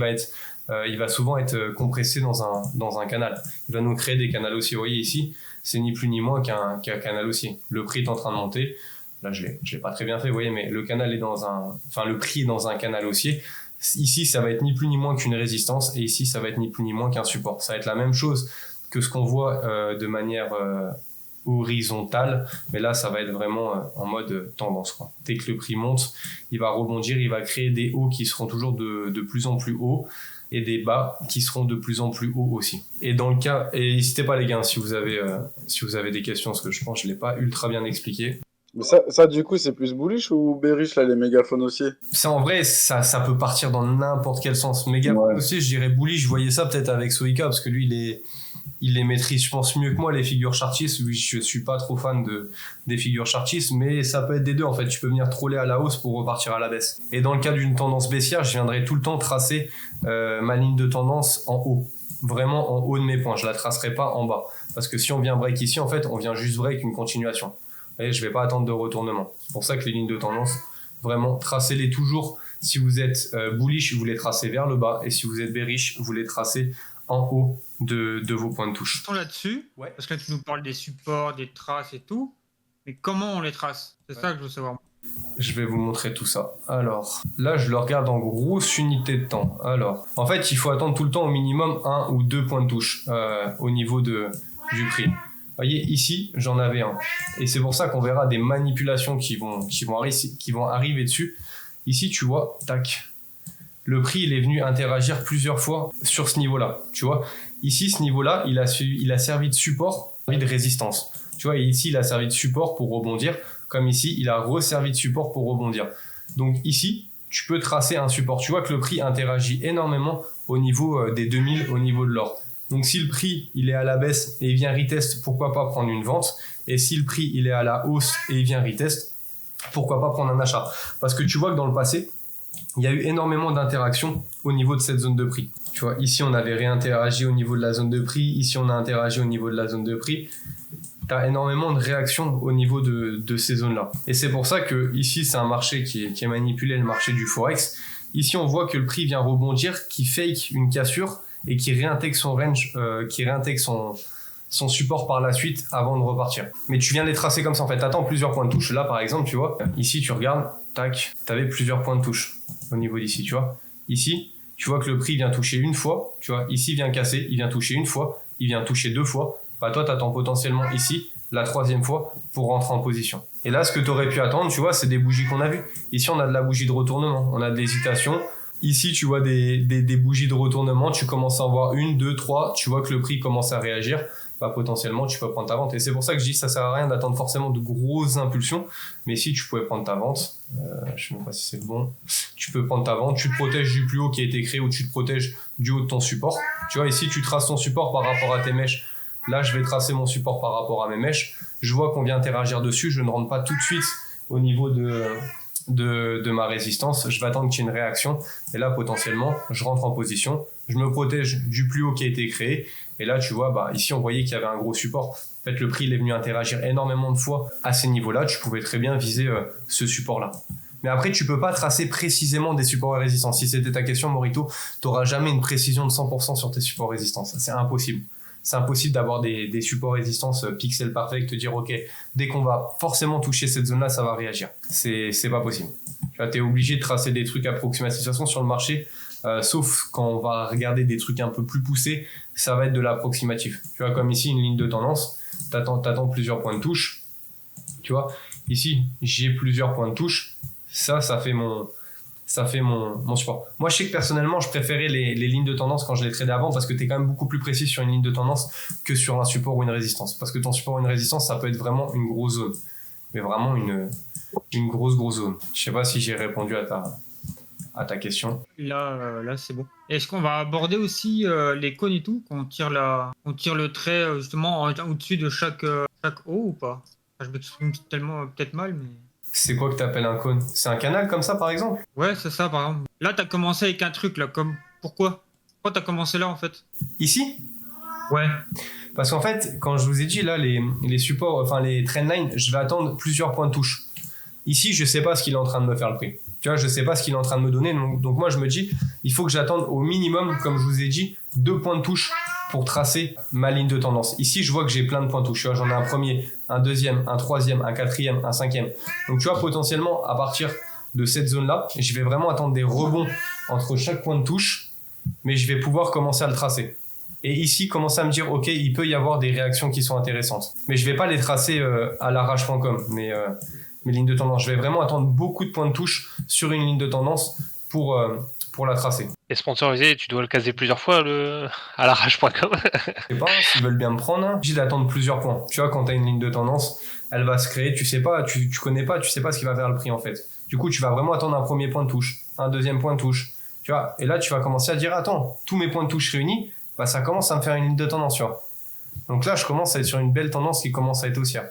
il va souvent être compressé dans un canal. Il va nous créer des canaux haussiers. Vous voyez ici, c'est ni plus ni moins qu'un canal haussier. Le prix est en train de monter. Là, je l'ai pas très bien fait, vous voyez, mais le prix est dans un canal haussier. Ici, ça va être ni plus ni moins qu'une résistance. Et ici, ça va être ni plus ni moins qu'un support. Ça va être la même chose que ce qu'on voit de manière horizontale, mais là ça va être vraiment en mode tendance, quoi. Dès que le prix monte, il va rebondir, il va créer des hauts qui seront toujours de plus en plus hauts et des bas qui seront de plus en plus hauts aussi. Et dans le cas, et n'hésitez pas les gars, si vous avez des questions, parce que je pense que je l'ai pas ultra bien expliqué. Mais ça du coup c'est plus bullish ou bearish là, les mégaphones haussiers? Ça en vrai, ça peut partir dans n'importe quel sens. Mégaphones haussiers, je dirais bullish. Je voyais ça peut-être avec Soika parce que lui il les maîtrise, je pense, mieux que moi, les figures chartistes. Je suis pas trop fan des figures chartistes, mais ça peut être des deux, en fait. Tu peux venir troller à la hausse pour repartir à la baisse. Et dans le cas d'une tendance baissière, je viendrai tout le temps tracer ma ligne de tendance en haut. Vraiment en haut de mes points. Je la tracerai pas en bas. Parce que si on vient break ici, en fait, on vient juste break une continuation. Et je vais pas attendre de retournement. C'est pour ça que les lignes de tendance, vraiment, tracez-les toujours. Si vous êtes bullish, vous les tracez vers le bas. Et si vous êtes bearish, vous les tracez en haut de vos points de touche. Là-dessus, Ouais. parce que là, tu nous parles des supports, des traces et tout, mais comment on les trace? C'est ça que je veux savoir. Je vais vous montrer tout ça. Alors, là, je le regarde en grosse unité de temps. Alors, en fait, il faut attendre tout le temps au minimum 1 ou 2 points de touche au niveau du prix. Vous voyez, ici, j'en avais un. Et c'est pour ça qu'on verra des manipulations qui vont arriver dessus. Ici, tu vois, tac. Le prix, il est venu interagir plusieurs fois sur ce niveau-là. Tu vois, ici, ce niveau-là, il a servi de support, de résistance. Tu vois, et ici, il a servi de support pour rebondir. Comme ici, il a resservi de support pour rebondir. Donc ici, tu peux tracer un support. Tu vois que le prix interagit énormément au niveau des 2000, au niveau de l'or. Donc si le prix, il est à la baisse et il vient retest, pourquoi pas prendre une vente? Et si le prix, il est à la hausse et il vient retest, pourquoi pas prendre un achat? Parce que tu vois que dans le passé, il y a eu énormément d'interactions au niveau de cette zone de prix. Tu vois, ici, on avait réinteragi au niveau de la zone de prix. Ici, on a interagi au niveau de la zone de prix. tu as énormément de réactions au niveau de ces zones-là. Et c'est pour ça que ici, c'est un marché qui est manipulé, le marché du Forex. Ici, on voit que le prix vient rebondir, qui fake une cassure et qui réintègre son range, qui réintègre son support par la suite avant de repartir. Mais tu viens de les tracer comme ça en fait. T'attends plusieurs points de touche. Là par exemple, tu vois, ici tu regardes, tac, t'avais plusieurs points de touche au niveau d'ici, tu vois. Ici, tu vois que le prix vient toucher une fois, tu vois, ici il vient casser, il vient toucher une fois, il vient toucher deux fois. Bah toi t'attends potentiellement ici la troisième fois pour rentrer en position. Et là ce que t'aurais pu attendre, tu vois, c'est des bougies qu'on a vues. Ici on a de la bougie de retournement, on a de l'hésitation. Ici, tu vois des bougies de retournement, tu commences à en voir une, deux, trois, tu vois que le prix commence à réagir, bah, potentiellement, tu peux prendre ta vente. Et c'est pour ça que je dis que ça sert à rien d'attendre forcément de grosses impulsions, mais si tu pouvais prendre ta vente, je sais même pas si c'est bon, tu peux prendre ta vente, tu te protèges du plus haut qui a été créé ou tu te protèges du haut de ton support. Tu vois, ici, tu traces ton support par rapport à tes mèches. Là, je vais tracer mon support par rapport à mes mèches. Je vois qu'on vient interagir dessus, je ne rentre pas tout de suite au niveau de ma résistance, je vais attendre qu'il y ait une réaction et là potentiellement je rentre en position, je me protège du plus haut qui a été créé et là tu vois bah ici on voyait qu'il y avait un gros support. En fait le prix il est venu interagir énormément de fois à ces niveaux là, tu pouvais très bien viser ce support là. Mais après tu peux pas tracer précisément des supports et résistances. Si c'était ta question Morito, tu n'auras jamais une précision de 100% sur tes supports et résistances, c'est impossible. C'est impossible d'avoir des supports résistance pixel parfait, te dire ok, dès qu'on va forcément toucher cette zone-là, ça va réagir. C'est pas possible. Tu es obligé de tracer des trucs approximatifs. De toute façon, sur le marché, sauf quand on va regarder des trucs un peu plus poussés, ça va être de l'approximatif. Tu vois, comme ici, une ligne de tendance, t'attends plusieurs points de touche. Tu vois, ici, j'ai plusieurs points de touche. Ça fait mon support. Moi, je sais que personnellement, je préférais les lignes de tendance quand je les tradais avant parce que tu es quand même beaucoup plus précis sur une ligne de tendance que sur un support ou une résistance. Parce que ton support ou une résistance, ça peut être vraiment une grosse zone. Mais vraiment une grosse zone. Je sais pas si j'ai répondu à ta question. Là c'est bon. Est-ce qu'on va aborder aussi les cônes et tout, qu'on tire le trait justement au-dessus de chaque haut ou pas? Enfin, je m'exprime tellement peut-être mal, mais... C'est quoi que t'appelles un cône? C'est un canal comme ça, par exemple? Ouais, c'est ça, par exemple. Là, t'as commencé avec un truc, là, comme... Pourquoi t'as commencé là, en fait? Ici? Ouais. Parce qu'en fait, quand je vous ai dit, là, les supports, enfin, les trendlines, je vais attendre plusieurs points de touche. Ici, je sais pas ce qu'il est en train de me faire le prix. Tu vois, je sais pas ce qu'il est en train de me donner. Donc moi, je me dis, il faut que j'attende au minimum, comme je vous ai dit, 2 points de touche pour tracer ma ligne de tendance. Ici, je vois que j'ai plein de points de touche. Tu vois, j'en ai un premier, un deuxième, un troisième, un quatrième, un cinquième. Donc, tu vois, potentiellement, à partir de cette zone-là, je vais vraiment attendre des rebonds entre chaque point de touche, mais je vais pouvoir commencer à le tracer. Et ici, commencer à me dire, ok, il peut y avoir des réactions qui sont intéressantes. Mais je vais pas les tracer à l'arrache.com, mais mes lignes de tendance. Je vais vraiment attendre beaucoup de points de touche sur une ligne de tendance pour la tracer. Et sponsorisé, tu dois le caser plusieurs fois à l'arrache.com. Je sais pas, s'ils veulent bien me prendre, hein, j'ai d'attendre plusieurs points. Tu vois, quand tu as une ligne de tendance, elle va se créer, tu sais pas, tu connais pas, tu sais pas ce qui va faire le prix en fait. Du coup, tu vas vraiment attendre un premier point de touche, un deuxième point de touche, tu vois. Et là, tu vas commencer à dire, attends, tous mes points de touche réunis, bah ça commence à me faire une ligne de tendance, tu vois. Donc là, je commence à être sur une belle tendance qui commence à être haussière.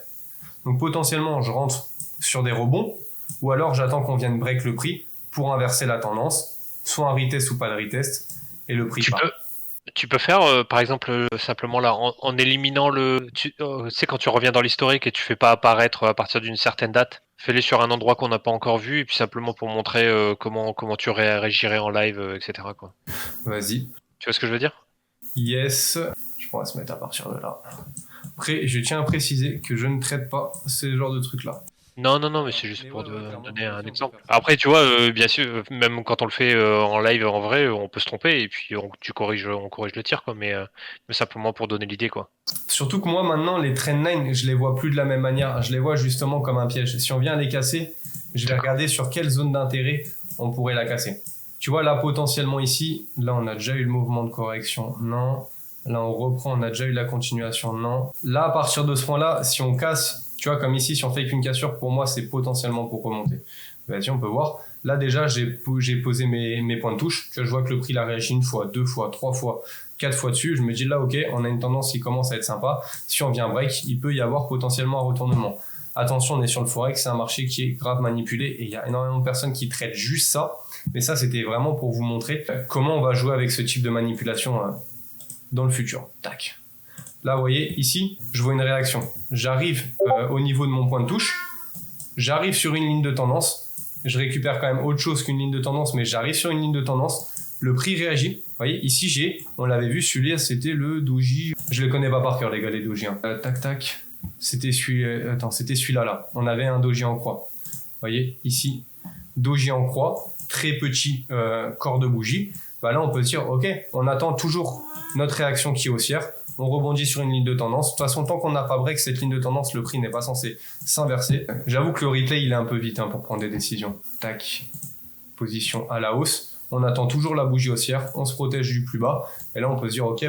Donc potentiellement, je rentre sur des rebonds, ou alors j'attends qu'on vienne break le prix pour inverser la tendance, soit un retest ou pas de retest, et le prix part. Tu peux faire, par exemple, simplement là, en éliminant tu sais, quand tu reviens dans l'historique et tu fais pas apparaître à partir d'une certaine date, fais-les sur un endroit qu'on n'a pas encore vu, et puis simplement pour montrer comment tu réagirais en live, etc. quoi. Vas-y. Tu vois ce que je veux dire? Yes. Je pourrais se mettre à partir de là. Après, je tiens à préciser que je ne traite pas ce genre de trucs-là. Non, mais c'est juste pour donner un exemple. Après, tu vois, bien sûr, même quand on le fait en live, en vrai, on peut se tromper et puis on corrige le tir, quoi. Mais simplement pour donner l'idée, quoi. Surtout que moi, maintenant, les trendlines, je les vois plus de la même manière. Je les vois justement comme un piège. Si on vient les casser, je vais regarder sur quelle zone d'intérêt on pourrait la casser. Tu vois, là, potentiellement ici, là, on a déjà eu le mouvement de correction. Non. Là, on reprend, on a déjà eu la continuation. Non. Là, à partir de ce point-là, si on casse, tu vois, comme ici, si on fait qu'une cassure, pour moi, c'est potentiellement pour remonter. Vas-y, on peut voir. Là, déjà, j'ai posé mes points de touche. Tu vois, je vois que le prix a réagi 1 fois, 2 fois, 3 fois, 4 fois dessus. Je me dis là, ok, on a une tendance qui commence à être sympa. Si on vient break, il peut y avoir potentiellement un retournement. Attention, on est sur le Forex, c'est un marché qui est grave manipulé et il y a énormément de personnes qui traitent juste ça. Mais ça, c'était vraiment pour vous montrer comment on va jouer avec ce type de manipulation dans le futur. Tac. Là, vous voyez, ici, je vois une réaction. J'arrive au niveau de mon point de touche. J'arrive sur une ligne de tendance. Je récupère quand même autre chose qu'une ligne de tendance, mais j'arrive sur une ligne de tendance. Le prix réagit. Vous voyez, ici, on l'avait vu, celui-là, c'était le doji. Je les connais pas par cœur, les gars, les doji. Hein. Tac, tac. C'était celui-là, là. On avait un doji en croix. Vous voyez, ici, doji en croix, très petit corps de bougie. Bah là, on peut se dire, ok, on attend toujours notre réaction qui est haussière. On rebondit sur une ligne de tendance. De toute façon, tant qu'on n'a pas break cette ligne de tendance, le prix n'est pas censé s'inverser. J'avoue que le replay, il est un peu vite pour prendre des décisions. Tac. Position à la hausse. On attend toujours la bougie haussière. On se protège du plus bas. Et là, on peut se dire, ok,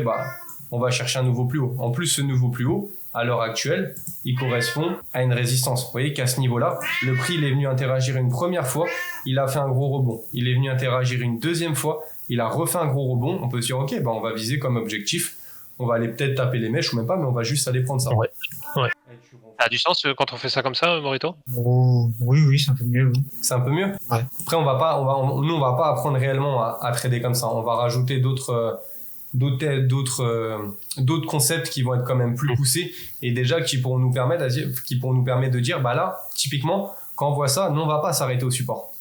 on va chercher un nouveau plus haut. En plus, ce nouveau plus haut, à l'heure actuelle, il correspond à une résistance. Vous voyez qu'à ce niveau-là, le prix, il est venu interagir une première fois. Il a fait un gros rebond. Il est venu interagir une deuxième fois. Il a refait un gros rebond. On peut se dire, ok, on va viser comme objectif. On va aller peut-être taper les mèches ou même pas, mais on va juste aller prendre ça. Ouais. Ça a du sens quand on fait ça comme ça, Morito? Oui, c'est un peu mieux. Oui. C'est un peu mieux. Ouais. Après, on va pas apprendre réellement à trader comme ça. On va rajouter d'autres concepts qui vont être quand même plus poussés et déjà qui pourront nous permettre de dire, là, typiquement, quand on voit ça, nous, on va pas s'arrêter au support.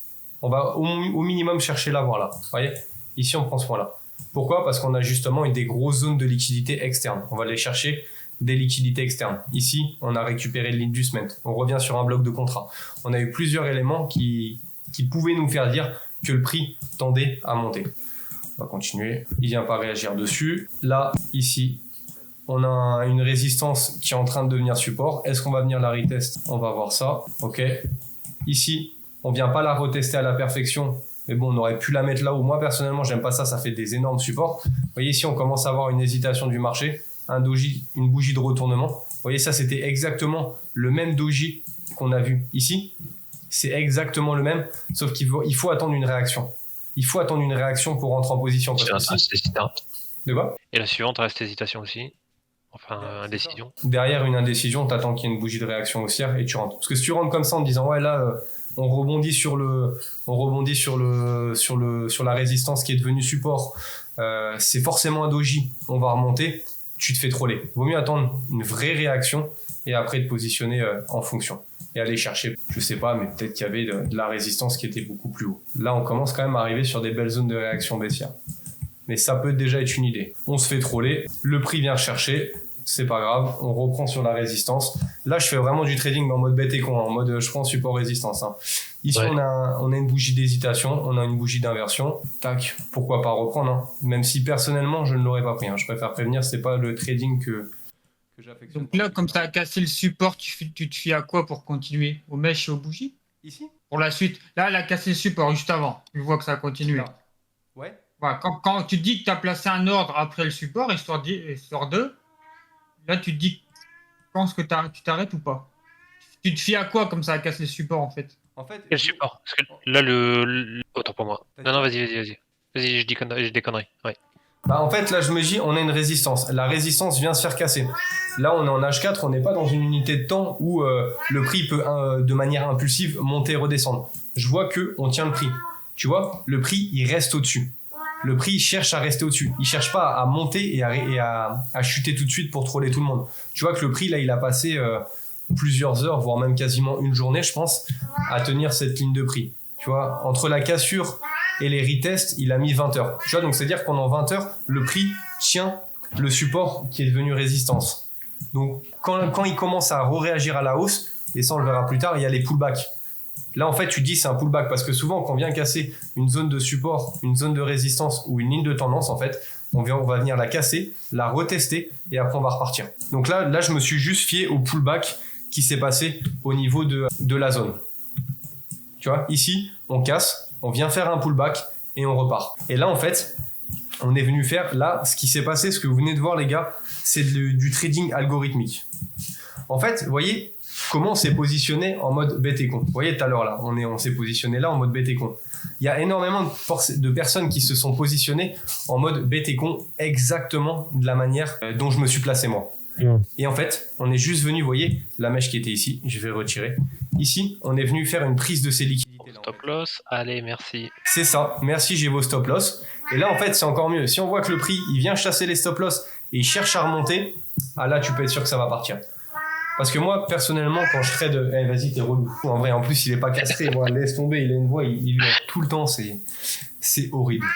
On va au minimum chercher l'avoir là. Vous voyez? Ici, on prend ce point-là. Pourquoi? Parce qu'on a justement des grosses zones de liquidité externes. On va aller chercher des liquidités externes. Ici, on a récupéré l'inducement. On revient sur un bloc de contrat. On a eu plusieurs éléments qui pouvaient nous faire dire que le prix tendait à monter. On va continuer. Il vient pas réagir dessus. Là, ici, on a une résistance qui est en train de devenir support. Est-ce qu'on va venir la retest? On va voir ça. Ok. Ici, on vient pas la retester à la perfection. Mais bon, on aurait pu la mettre là où moi, personnellement, j'aime pas ça. Ça fait des énormes supports. Vous voyez, ici, on commence à avoir une hésitation du marché. Une bougie de retournement. Vous voyez, ça, c'était exactement le même doji qu'on a vu ici. C'est exactement le même, sauf qu'il faut attendre une réaction. Il faut attendre une réaction pour rentrer en position. De quoi? Et la suivante reste hésitation aussi. Enfin, indécision. Derrière une indécision, t'attends qu'il y ait une bougie de réaction haussière et tu rentres. Parce que si tu rentres comme ça en te disant, ouais, là, on rebondit sur la résistance qui est devenue support, c'est forcément un doji, on va remonter, tu te fais troller. Vaut mieux attendre une vraie réaction et après te positionner en fonction. Et aller chercher, je sais pas, mais peut-être qu'il y avait de la résistance qui était beaucoup plus haut. Là, on commence quand même à arriver sur des belles zones de réaction baissière. Mais ça peut déjà être une idée. On se fait troller, le prix vient chercher, c'est pas grave, on reprend sur la résistance. Là, je fais vraiment du trading en mode bête et con, en mode je prends support résistance. Hein. Ici, ouais. on a une bougie d'hésitation, on a une bougie d'inversion. Tac, pourquoi pas reprendre, hein. Même si personnellement, je ne l'aurais pas pris. Hein. Je préfère prévenir, c'est pas le trading que j'affectionne. Donc là, comme ça a cassé le support, tu te fies à quoi pour continuer? Aux mèches et aux bougies? Ici? Pour la suite. Là, elle a cassé le support juste avant. Tu vois que ça a continué. Là. Ouais. Voilà. Quand tu dis que tu as placé un ordre après le support, histoire de, là, tu te dis, tu penses que tu t'arrêtes ou pas? Tu te fies à quoi comme ça a cassé le support en fait? Quel support? Parce que là, autant pour moi. Non, vas-y. Vas-y, je dis des conneries. Ouais. En fait, là, je me dis, on a une résistance. La résistance vient se faire casser. Là, on est en H4, on n'est pas dans une unité de temps où le prix peut, de manière impulsive, monter et redescendre. Je vois qu'on tient le prix. Tu vois, le prix, il reste au-dessus. Le prix, il cherche à rester au-dessus. Il cherche pas à monter et à chuter tout de suite pour troller tout le monde. Tu vois que le prix, là, il a passé plusieurs heures, voire même quasiment une journée, je pense, à tenir cette ligne de prix. Tu vois, entre la cassure et les retests, il a mis 20 heures. Tu vois, donc c'est-à-dire que pendant 20 heures, le prix tient le support qui est devenu résistance. Donc, quand il commence à réagir à la hausse, et ça on le verra plus tard, il y a les pullbacks. Là, en fait, tu dis c'est un pullback parce que souvent, quand on vient casser une zone de support, une zone de résistance ou une ligne de tendance, en fait, on va venir la casser, la retester et après on va repartir. Donc là, je me suis juste fié au pullback qui s'est passé au niveau de la zone. Tu vois, ici, on casse, on vient faire un pullback et on repart. Et là, en fait, on est venu faire, là, ce qui s'est passé, ce que vous venez de voir, les gars, c'est du trading algorithmique. En fait, vous voyez comment on s'est positionné en mode bête et con. Vous voyez, tout à l'heure, là, on s'est positionné là en mode bête et con. Il y a énormément de personnes qui se sont positionnées en mode bête et con exactement de la manière dont je me suis placé, moi. Et en fait, on est juste venu, vous voyez, la mèche qui était ici, je vais retirer. Ici, on est venu faire une prise de ces liquidités. Stop loss, allez, merci. C'est ça, merci, j'ai vos stop loss. Et là, en fait, c'est encore mieux. Si on voit que le prix, il vient chasser les stop loss et il cherche à remonter, ah là, tu peux être sûr que ça va partir. Parce que moi, personnellement, quand je trade, vas-y, t'es relou. En vrai, en plus, il est pas castré, voilà, laisse tomber, il a une voix, il hurle tout le temps, c'est horrible.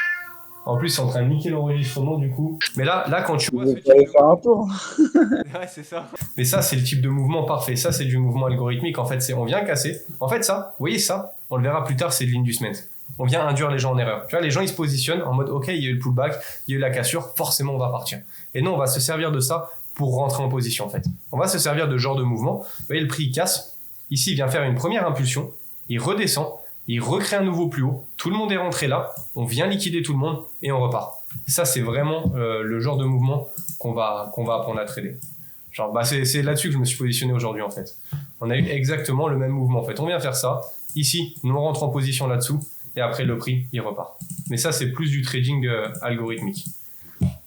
En plus, c'est en train de niquer l'enregistrement, du coup. Mais là, quand tu vois... Vous allez faire un tour. Ouais, c'est ça. Mais ça, c'est le type de mouvement parfait. Ça, c'est du mouvement algorithmique. En fait, on vient casser. En fait, ça, vous voyez ça, on le verra plus tard, c'est de l'inducement. On vient induire les gens en erreur. Tu vois, les gens, ils se positionnent en mode, OK, il y a eu le pullback, il y a eu la cassure, forcément, on va partir. Et nous, on va se servir de ça pour rentrer en position, en fait. On va se servir de ce genre de mouvement. Vous voyez, le prix, il casse. Ici, il vient faire une première impulsion. Il redescend. Il recrée un nouveau plus haut. Tout le monde est rentré là. On vient liquider tout le monde et on repart. Et ça, c'est vraiment le genre de mouvement qu'on va apprendre à trader. Genre, c'est là-dessus que je me suis positionné aujourd'hui, en fait. On a eu exactement le même mouvement, en fait. On vient faire ça. Ici, nous, on rentre en position là-dessous. Et après, le prix, il repart. Mais ça, c'est plus du trading algorithmique.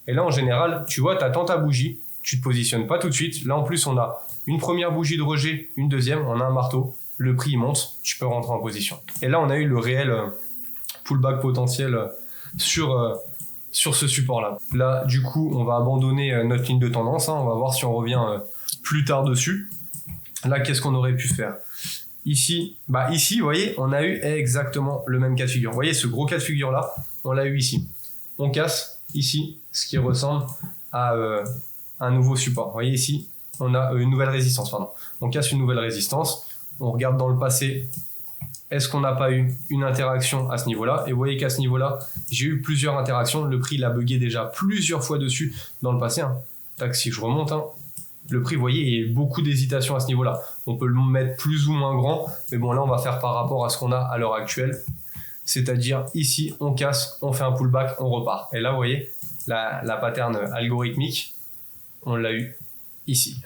Et là, en général, tu vois, tu attends ta bougie. Tu te positionnes pas tout de suite. Là, en plus, on a une première bougie de rejet, une deuxième. On a un marteau. Le prix, il monte. Tu peux rentrer en position. Et là, on a eu le réel pullback potentiel sur ce support-là. Là, du coup, on va abandonner notre ligne de tendance. On va voir si on revient plus tard dessus. Là, qu'est-ce qu'on aurait pu faire ? Ici, vous voyez, on a eu exactement le même cas de figure. Vous voyez, ce gros cas de figure-là, on l'a eu ici. On casse ici, ce qui ressemble à un nouveau support. Vous voyez ici, on a une nouvelle résistance. Pardon. On casse une nouvelle résistance. On regarde dans le passé. Est-ce qu'on n'a pas eu une interaction à ce niveau-là ? Et vous voyez qu'à ce niveau-là, j'ai eu plusieurs interactions. Le prix, il a bugué déjà plusieurs fois dessus dans le passé. Tac, si je remonte, le prix, vous voyez, il y a eu beaucoup d'hésitation à ce niveau-là. On peut le mettre plus ou moins grand, mais bon, là, on va faire par rapport à ce qu'on a à l'heure actuelle. C'est-à-dire, ici, on casse, on fait un pullback, on repart. Et là, vous voyez, la pattern algorithmique, on l'a eu ici.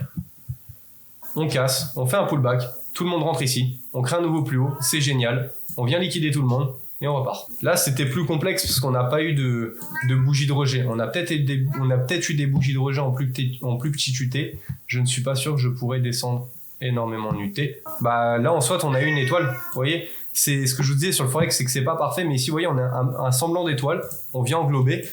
On casse, on fait un pullback, tout le monde rentre ici, on crée un nouveau plus haut, c'est génial, on vient liquider tout le monde et on repart. Là, c'était plus complexe parce qu'on n'a pas eu de bougie de rejet. On a peut-être eu des bougies de rejet en plus petit UT. Je ne suis pas sûr que je pourrais descendre énormément en UT. Là, en soit, on a eu une étoile. Vous voyez, c'est ce que je vous disais sur le Forex, c'est que c'est pas parfait, mais ici, vous voyez, on a un semblant d'étoile. On vient englober.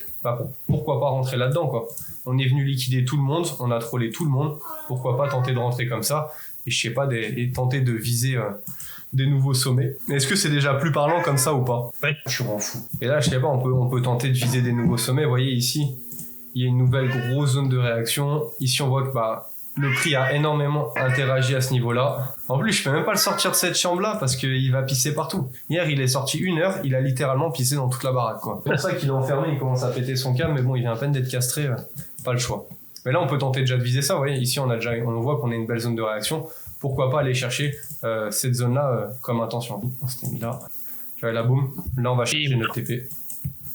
Pourquoi pas rentrer là-dedans, quoi. On est venu liquider tout le monde, on a trollé tout le monde. Pourquoi pas tenter de rentrer comme ça et je sais pas, et tenter de viser des nouveaux sommets. Est-ce que c'est déjà plus parlant comme ça ou pas ? Ouais. Je m'en fous. Et là, je sais pas, on peut tenter de viser des nouveaux sommets. Vous voyez ici, il y a une nouvelle grosse zone de réaction. Ici, on voit que le prix a énormément interagi à ce niveau-là. En plus, je peux même pas le sortir de cette chambre-là parce qu'il va pisser partout. Hier, il est sorti 1 heure, il a littéralement pissé dans toute la baraque, quoi. C'est pour ça qu'il est enfermé, il commence à péter son câble, mais bon, il vient à peine d'être castré, pas le choix. Mais là, on peut tenter déjà de viser ça. Vous voyez, ici, on voit qu'on a une belle zone de réaction. Pourquoi pas aller chercher cette zone-là comme intention. On s'était mis là. J'avais la boum. Là, on va chercher notre TP.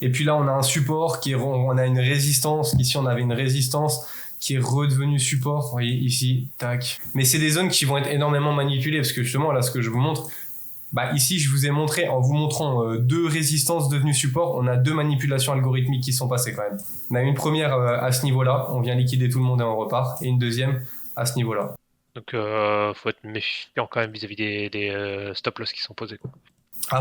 Et puis là, on a un support on a une résistance. Ici, on avait une résistance qui est redevenue support. Vous voyez, ici, tac. Mais c'est des zones qui vont être énormément manipulées parce que justement, là, ce que je vous montre, ici, je vous ai montré, en vous montrant 2 résistances devenues support, on a 2 manipulations algorithmiques qui sont passées quand même. On a une première à ce niveau-là, on vient liquider tout le monde et on repart. Et une deuxième à ce niveau-là. Donc, faut être méfiant quand même vis-à-vis des stop-loss qui sont posés.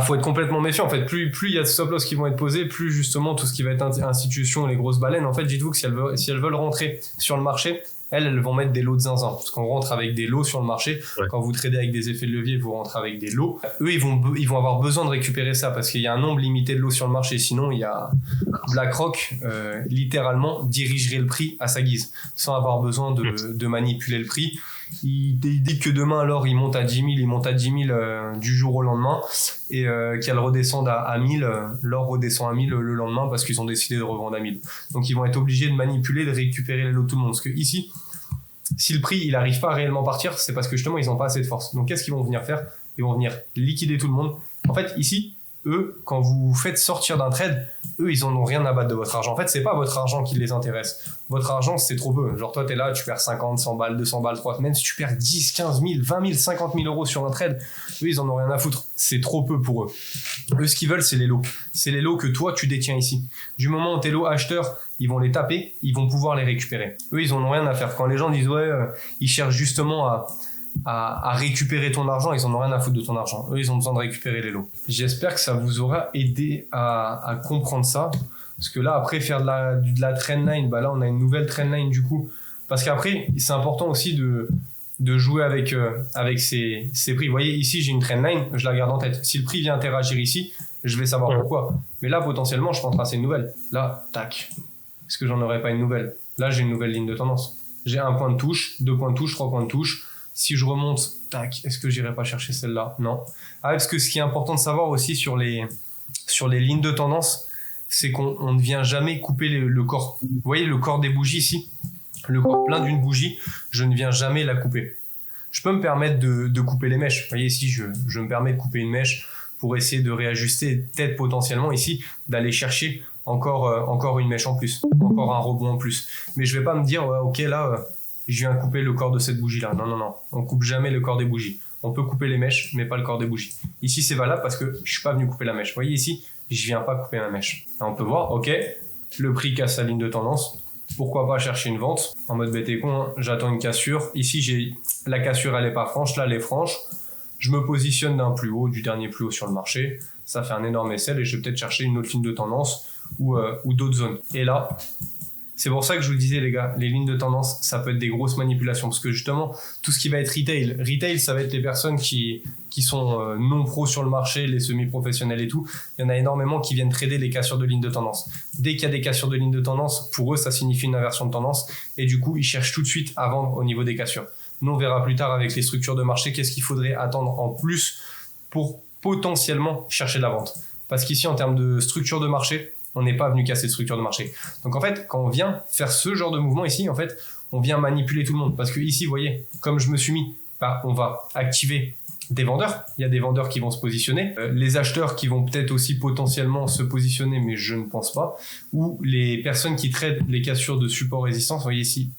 Faut être complètement méfiant. En fait, plus il y a de stop-loss qui vont être posés, plus justement tout ce qui va être institution, les grosses baleines, en fait, dites-vous que si elles veulent rentrer sur le marché, elles vont mettre des lots de zinzin. Parce qu'on rentre avec des lots sur le marché. Ouais. Quand vous tradez avec des effets de levier, vous rentrez avec des lots. Eux, ils vont avoir besoin de récupérer ça parce qu'il y a un nombre limité de lots sur le marché. Sinon, il y a BlackRock, littéralement, dirigerait le prix à sa guise, sans avoir besoin de manipuler le prix. Il dit que demain, l'or, il monte à 10 000, il monte à 10 000 du jour au lendemain, et qu'elle redescende à 1000, l'or redescend à 1000 le lendemain parce qu'ils ont décidé de revendre à 1000. Donc, ils vont être obligés de manipuler, de récupérer les lots de tout le monde. Parce que ici, si le prix, il n'arrive pas à réellement partir, c'est parce que justement, ils n'ont pas assez de force. Donc, qu'est-ce qu'ils vont venir faire ? Ils vont venir liquider tout le monde. En fait, ici, eux, quand vous faites sortir d'un trade, eux, ils en ont rien à battre de votre argent. En fait, c'est pas votre argent qui les intéresse. Votre argent, c'est trop peu. Genre, toi, t'es là, tu perds 50, 100 balles, 200 balles, 3 semaines. Si tu perds 10, 15 000, 20 000, 50 000 euros sur un trade, eux, ils en ont rien à foutre. C'est trop peu pour eux. Eux, ce qu'ils veulent, c'est les lots. C'est les lots que toi, tu détiens ici. Du moment où tes lots acheteurs, ils vont les taper, ils vont pouvoir les récupérer. Eux, ils en ont rien à faire. Quand les gens disent, ils cherchent justement à récupérer ton argent, ils en ont rien à foutre de ton argent. Eux, ils ont besoin de récupérer les lots. J'espère que ça vous aura aidé à comprendre ça. Parce que là, après faire de la trendline, là, on a une nouvelle trendline du coup Parce qu'après, c'est important aussi de jouer avec ces prix. Vous voyez, ici, j'ai une trendline, je la garde en tête. Si le prix vient interagir ici, je vais savoir pourquoi. Mais là, potentiellement, je peux en tracer une nouvelle. Là, tac. Est-ce que j'en aurais pas une nouvelle? Là, j'ai une nouvelle ligne de tendance. J'ai 1 point de touche, 2 points de touche, 3 points de touche. Si je remonte, tac, est-ce que j'irai pas chercher celle-là? Non. Ah, parce que ce qui est important de savoir aussi sur les lignes de tendance, c'est qu'on ne vient jamais couper le corps. Vous voyez le corps des bougies ici? Le corps plein d'une bougie, je ne viens jamais la couper. Je peux me permettre de couper les mèches. Vous voyez ici, je me permets de couper une mèche pour essayer de réajuster, peut-être potentiellement ici, d'aller chercher encore une mèche en plus, encore un rebond en plus. Mais je vais pas me dire, ouais, ok, là, je viens couper le corps de cette bougie-là. Non. On coupe jamais le corps des bougies. On peut couper les mèches, mais pas le corps des bougies. Ici, c'est valable parce que je suis pas venu couper la mèche. Vous voyez ici, je viens pas couper ma mèche. Là, on peut voir, ok, le prix casse la ligne de tendance. Pourquoi pas chercher une vente en mode bête et con, hein. J'attends une cassure. Ici, la cassure, elle est pas franche. Là, elle est franche. Je me positionne d'un plus haut, du dernier plus haut sur le marché. Ça fait un énorme essai et je vais peut-être chercher une autre ligne de tendance ou d'autres zones. Et là, c'est pour ça que je vous disais, les gars, les lignes de tendance, ça peut être des grosses manipulations. Parce que justement, tout ce qui va être retail, ça va être les personnes qui sont non pros sur le marché, les semi-professionnels et tout. Il y en a énormément qui viennent trader les cassures de lignes de tendance. Dès qu'il y a des cassures de lignes de tendance, pour eux, ça signifie une inversion de tendance. Et du coup, ils cherchent tout de suite à vendre au niveau des cassures. Nous, on verra plus tard avec les structures de marché, qu'est-ce qu'il faudrait attendre en plus pour potentiellement chercher de la vente. Parce qu'ici, en termes de structure de marché, on n'est pas venu casser de structure de marché. Donc en fait, quand on vient faire ce genre de mouvement ici, en fait, on vient manipuler tout le monde. Parce que ici, vous voyez, comme je me suis mis, on va activer des vendeurs. Il y a des vendeurs qui vont se positionner. Les acheteurs qui vont peut-être aussi potentiellement se positionner, mais je ne pense pas. Ou les personnes qui traitent les cassures de support-résistance. Vous voyez ici,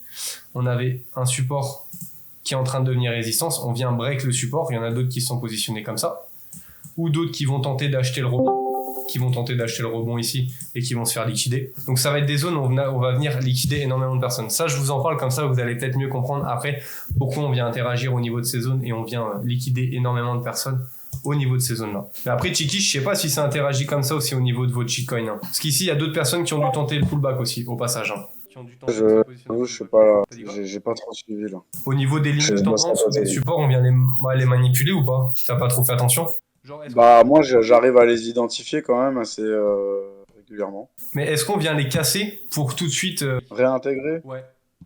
on avait un support qui est en train de devenir résistance. On vient break le support. Il y en a d'autres qui sont positionnés comme ça. Ou d'autres qui vont tenter d'acheter le rebond. Ici et qui vont se faire liquider. Donc ça va être des zones où on va venir liquider énormément de personnes. Ça, je vous en parle comme ça, vous allez peut-être mieux comprendre après pourquoi on vient interagir au niveau de ces zones et on vient liquider énormément de personnes au niveau de ces zones-là. Mais après, Chiki, je sais pas si ça interagit comme ça aussi au niveau de votre shitcoin. Hein. Parce qu'ici, il y a d'autres personnes qui ont dû tenter le pullback aussi, au passage. Hein. Qui ont dû tenter Je sais pas là, j'ai pas trop suivi là. Au niveau des lignes de tendance ou des supports, on vient les manipuler ou pas? T'as pas trop fait attention? Bah moi j'arrive à les identifier quand même assez régulièrement. Mais est-ce qu'on vient les casser pour tout de suite réintégrer?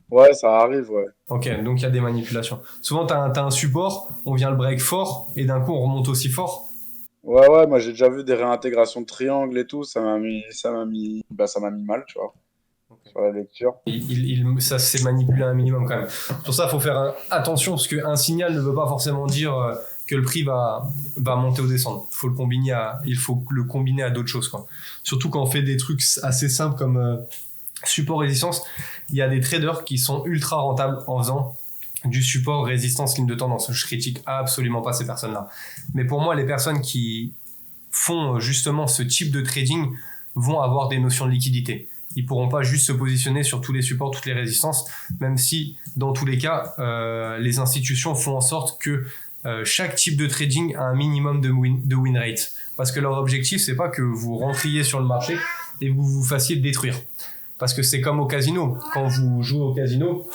Ouais, ça arrive, ouais. Ok, donc il y a des manipulations. Souvent t'as un support, on vient le break fort et d'un coup on remonte aussi fort. Ouais, moi j'ai déjà vu des réintégrations de triangles et tout, ça m'a mis mal, tu vois. Okay. Sur la lecture. Ça s'est manipulé un minimum quand même. Pour ça, il faut faire attention parce qu'un signal ne veut pas forcément dire que le prix va monter ou descendre. Il faut le combiner à d'autres choses, quoi. Surtout quand on fait des trucs assez simples comme support résistance, il y a des traders qui sont ultra rentables en faisant du support résistance ligne de tendance. Je critique absolument pas ces personnes-là. Mais pour moi, les personnes qui font justement ce type de trading vont avoir des notions de liquidité. Ils pourront pas juste se positionner sur tous les supports, toutes les résistances, même si dans tous les cas, les institutions font en sorte que chaque type de trading a un minimum de win rate. Parce que leur objectif, c'est pas que vous rentriez sur le marché et vous vous fassiez détruire. Parce que c'est comme au casino. Quand vous jouez au casino,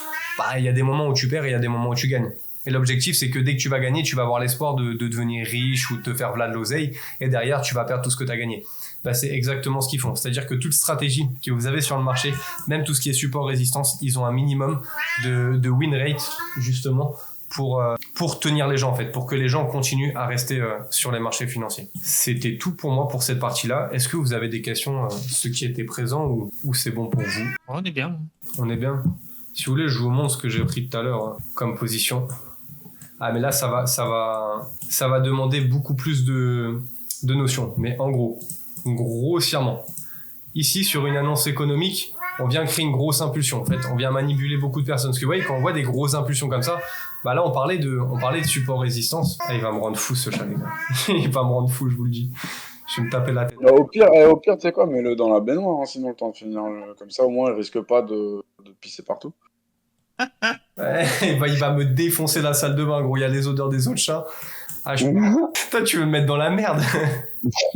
il y a des moments où tu perds et il y a des moments où tu gagnes. Et l'objectif, c'est que dès que tu vas gagner, tu vas avoir l'espoir de devenir riche ou de te faire de l'oseille. Et derrière, tu vas perdre tout ce que tu as gagné. C'est exactement ce qu'ils font. C'est-à-dire que toute stratégie que vous avez sur le marché, même tout ce qui est support-résistance, ils ont un minimum de win rate, justement, pour tenir les gens, en fait, pour que les gens continuent à rester sur les marchés financiers. C'était tout pour moi pour cette partie-là. Est-ce que vous avez des questions, ceux qui étaient présents, ou c'est bon pour vous? On est bien. On est bien. Si vous voulez, je vous montre ce que j'ai pris tout à l'heure comme position. Ah, mais là, ça va demander beaucoup plus de notions. Mais en gros, grossièrement, ici, sur une annonce économique, on vient créer une grosse impulsion. En fait, on vient manipuler beaucoup de personnes. Parce que vous voyez, quand on voit des grosses impulsions comme ça, là, on parlait de support résistance. Ah, il va me rendre fou, ce chat, les gars. Il va me rendre fou, je vous le dis. Je vais me taper la tête. Au pire, tu sais quoi, mets-le dans la baignoire, hein, sinon le temps de finir. Comme ça, au moins, il risque pas de pisser partout. Ouais, il va me défoncer la salle de bain, gros. Il y a les odeurs des autres chats. Ah, Toi, tu veux me mettre dans la merde.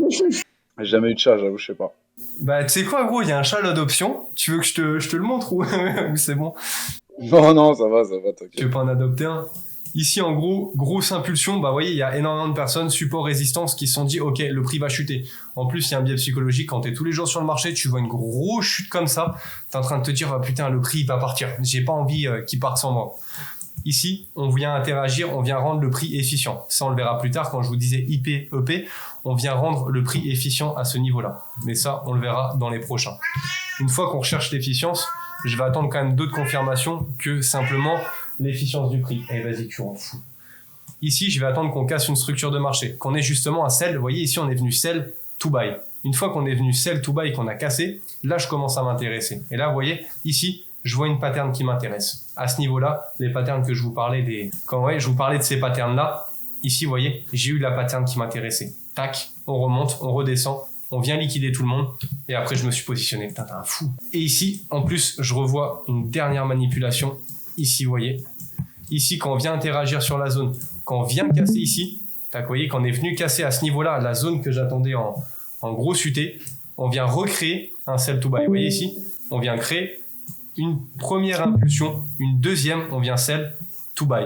J'ai jamais eu de chat, j'avoue, je sais pas. Tu sais quoi, gros, il y a un chat à l'adoption. Tu veux que je te le montre ou c'est bon? Non, ça va, Tu t'inquiète. veux pas en adopter un? Ici, en gros, grosse impulsion, bah, vous voyez, il y a énormément de personnes, support, résistance, qui se sont dit, OK, le prix va chuter. En plus, il y a un biais psychologique. Quand t'es tous les jours sur le marché, tu vois une grosse chute comme ça, t'es en train de te dire, ah, putain, le prix, il va partir. J'ai pas envie qu'il parte sans moi. Ici, on vient interagir, on vient rendre le prix efficient. Ça, on le verra plus tard quand je vous disais IP, EP, on vient rendre le prix efficient à ce niveau-là. Mais ça, on le verra dans les prochains. Une fois qu'on recherche l'efficience, je vais attendre quand même d'autres confirmations que simplement l'efficience du prix. Eh, vas-y, tu en fous. Ici, je vais attendre qu'on casse une structure de marché, qu'on ait justement un sell. Vous voyez, ici, on est venu sell to buy. Une fois qu'on est venu sell to buy, qu'on a cassé, là, je commence à m'intéresser. Et là, vous voyez, ici, je vois une pattern qui m'intéresse. À ce niveau-là, les patterns que je vous parlais je vous parlais de ces patterns-là, ici, vous voyez, j'ai eu la pattern qui m'intéressait. Tac, on remonte, on redescend, on vient liquider tout le monde, et après, je me suis positionné. Putain, t'es un fou. Et ici, en plus, je revois une dernière manipulation. Ici, vous voyez. Ici, quand on vient interagir sur la zone, quand on vient casser ici, tac, vous voyez, quand on est venu casser à ce niveau-là, la zone que j'attendais en grosse UT, on vient recréer un sell to buy. Vous voyez ici, on vient créer une première impulsion, une deuxième, on vient sell to buy.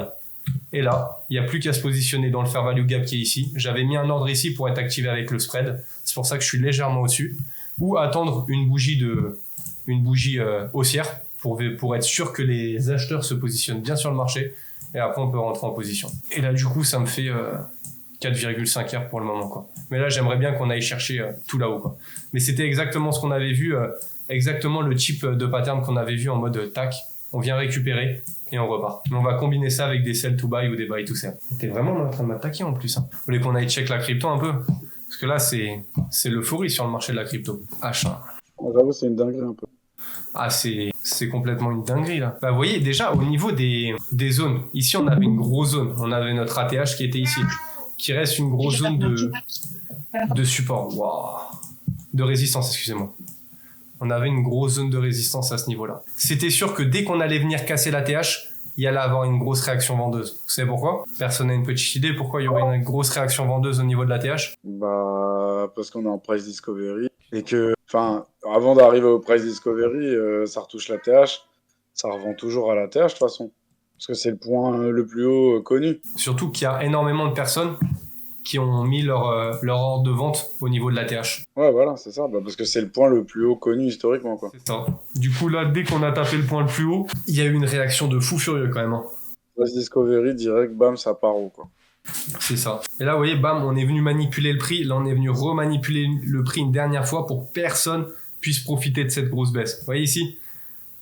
Et là, il n'y a plus qu'à se positionner dans le fair value gap qui est ici. J'avais mis un ordre ici pour être activé avec le spread. C'est pour ça que je suis légèrement au-dessus. Ou attendre une bougie haussière pour être sûr que les acheteurs se positionnent bien sur le marché. Et après, on peut rentrer en position. Et là, du coup, ça me fait 4,5 R pour le moment, quoi. Mais là, j'aimerais bien qu'on aille chercher tout là-haut, quoi. Mais c'était exactement ce qu'on avait vu, exactement le type de pattern qu'on avait vu en mode tac, on vient récupérer et on repart. Mais on va combiner ça avec des sell to buy ou des buy to sell. T'es vraiment en train de m'attaquer en plus. Hein. Vous voulez qu'on aille check la crypto un peu? Parce que là, c'est l'euphorie sur le marché de la crypto. H1. J'avoue, c'est une dinguerie un peu. Ah, c'est complètement une dinguerie là. Bah, vous voyez, déjà au niveau des zones, ici on avait une grosse zone. On avait notre ATH qui était ici, qui reste une grosse zone de support. Waouh. De résistance, excusez-moi. On avait une grosse zone de résistance à ce niveau-là. C'était sûr que dès qu'on allait venir casser l'ATH, il y allait avoir une grosse réaction vendeuse. Vous savez pourquoi? Personne n'a une petite idée pourquoi il y aurait une grosse réaction vendeuse au niveau de l'ATH? Bah, parce qu'on est en price discovery et que, enfin, avant d'arriver au price discovery, ça retouche la TH, ça revend toujours à la TH de toute façon. Parce que c'est le point le plus haut connu. Surtout qu'il y a énormément de personnes qui ont mis leur ordre de vente au niveau de l'ATH. Ouais, voilà, c'est ça. Bah, parce que c'est le point le plus haut connu historiquement, quoi. C'est ça. Du coup, là, dès qu'on a tapé le point le plus haut, il y a eu une réaction de fou furieux quand même. Hein. Price discovery, direct, bam, ça part haut, quoi. C'est ça. Et là, vous voyez, bam, on est venu manipuler le prix. Là, on est venu remanipuler le prix une dernière fois pour que personne puisse profiter de cette grosse baisse. Vous voyez ici?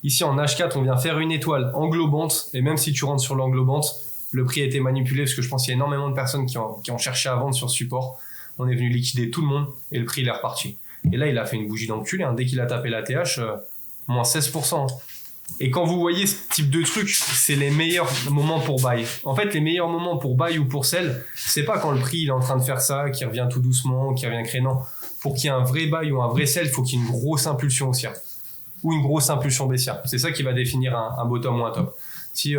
Ici, en H4, on vient faire une étoile englobante. Et même si tu rentres sur l'englobante, le prix a été manipulé parce que je pense qu'il y a énormément de personnes qui ont cherché à vendre sur ce support. On est venu liquider tout le monde et le prix, il est reparti. Et là, il a fait une bougie d'enculé. Hein. Dès qu'il a tapé la TH, moins 16%. Et quand vous voyez ce type de truc, c'est les meilleurs moments pour buy. En fait, les meilleurs moments pour buy ou pour sell, c'est pas quand le prix il est en train de faire ça, qui revient tout doucement, qui revient crénant. Pour qu'il y ait un vrai buy ou un vrai sell, il faut qu'il y ait une grosse impulsion haussière ou une grosse impulsion baissière. C'est ça qui va définir un bottom ou un top. Si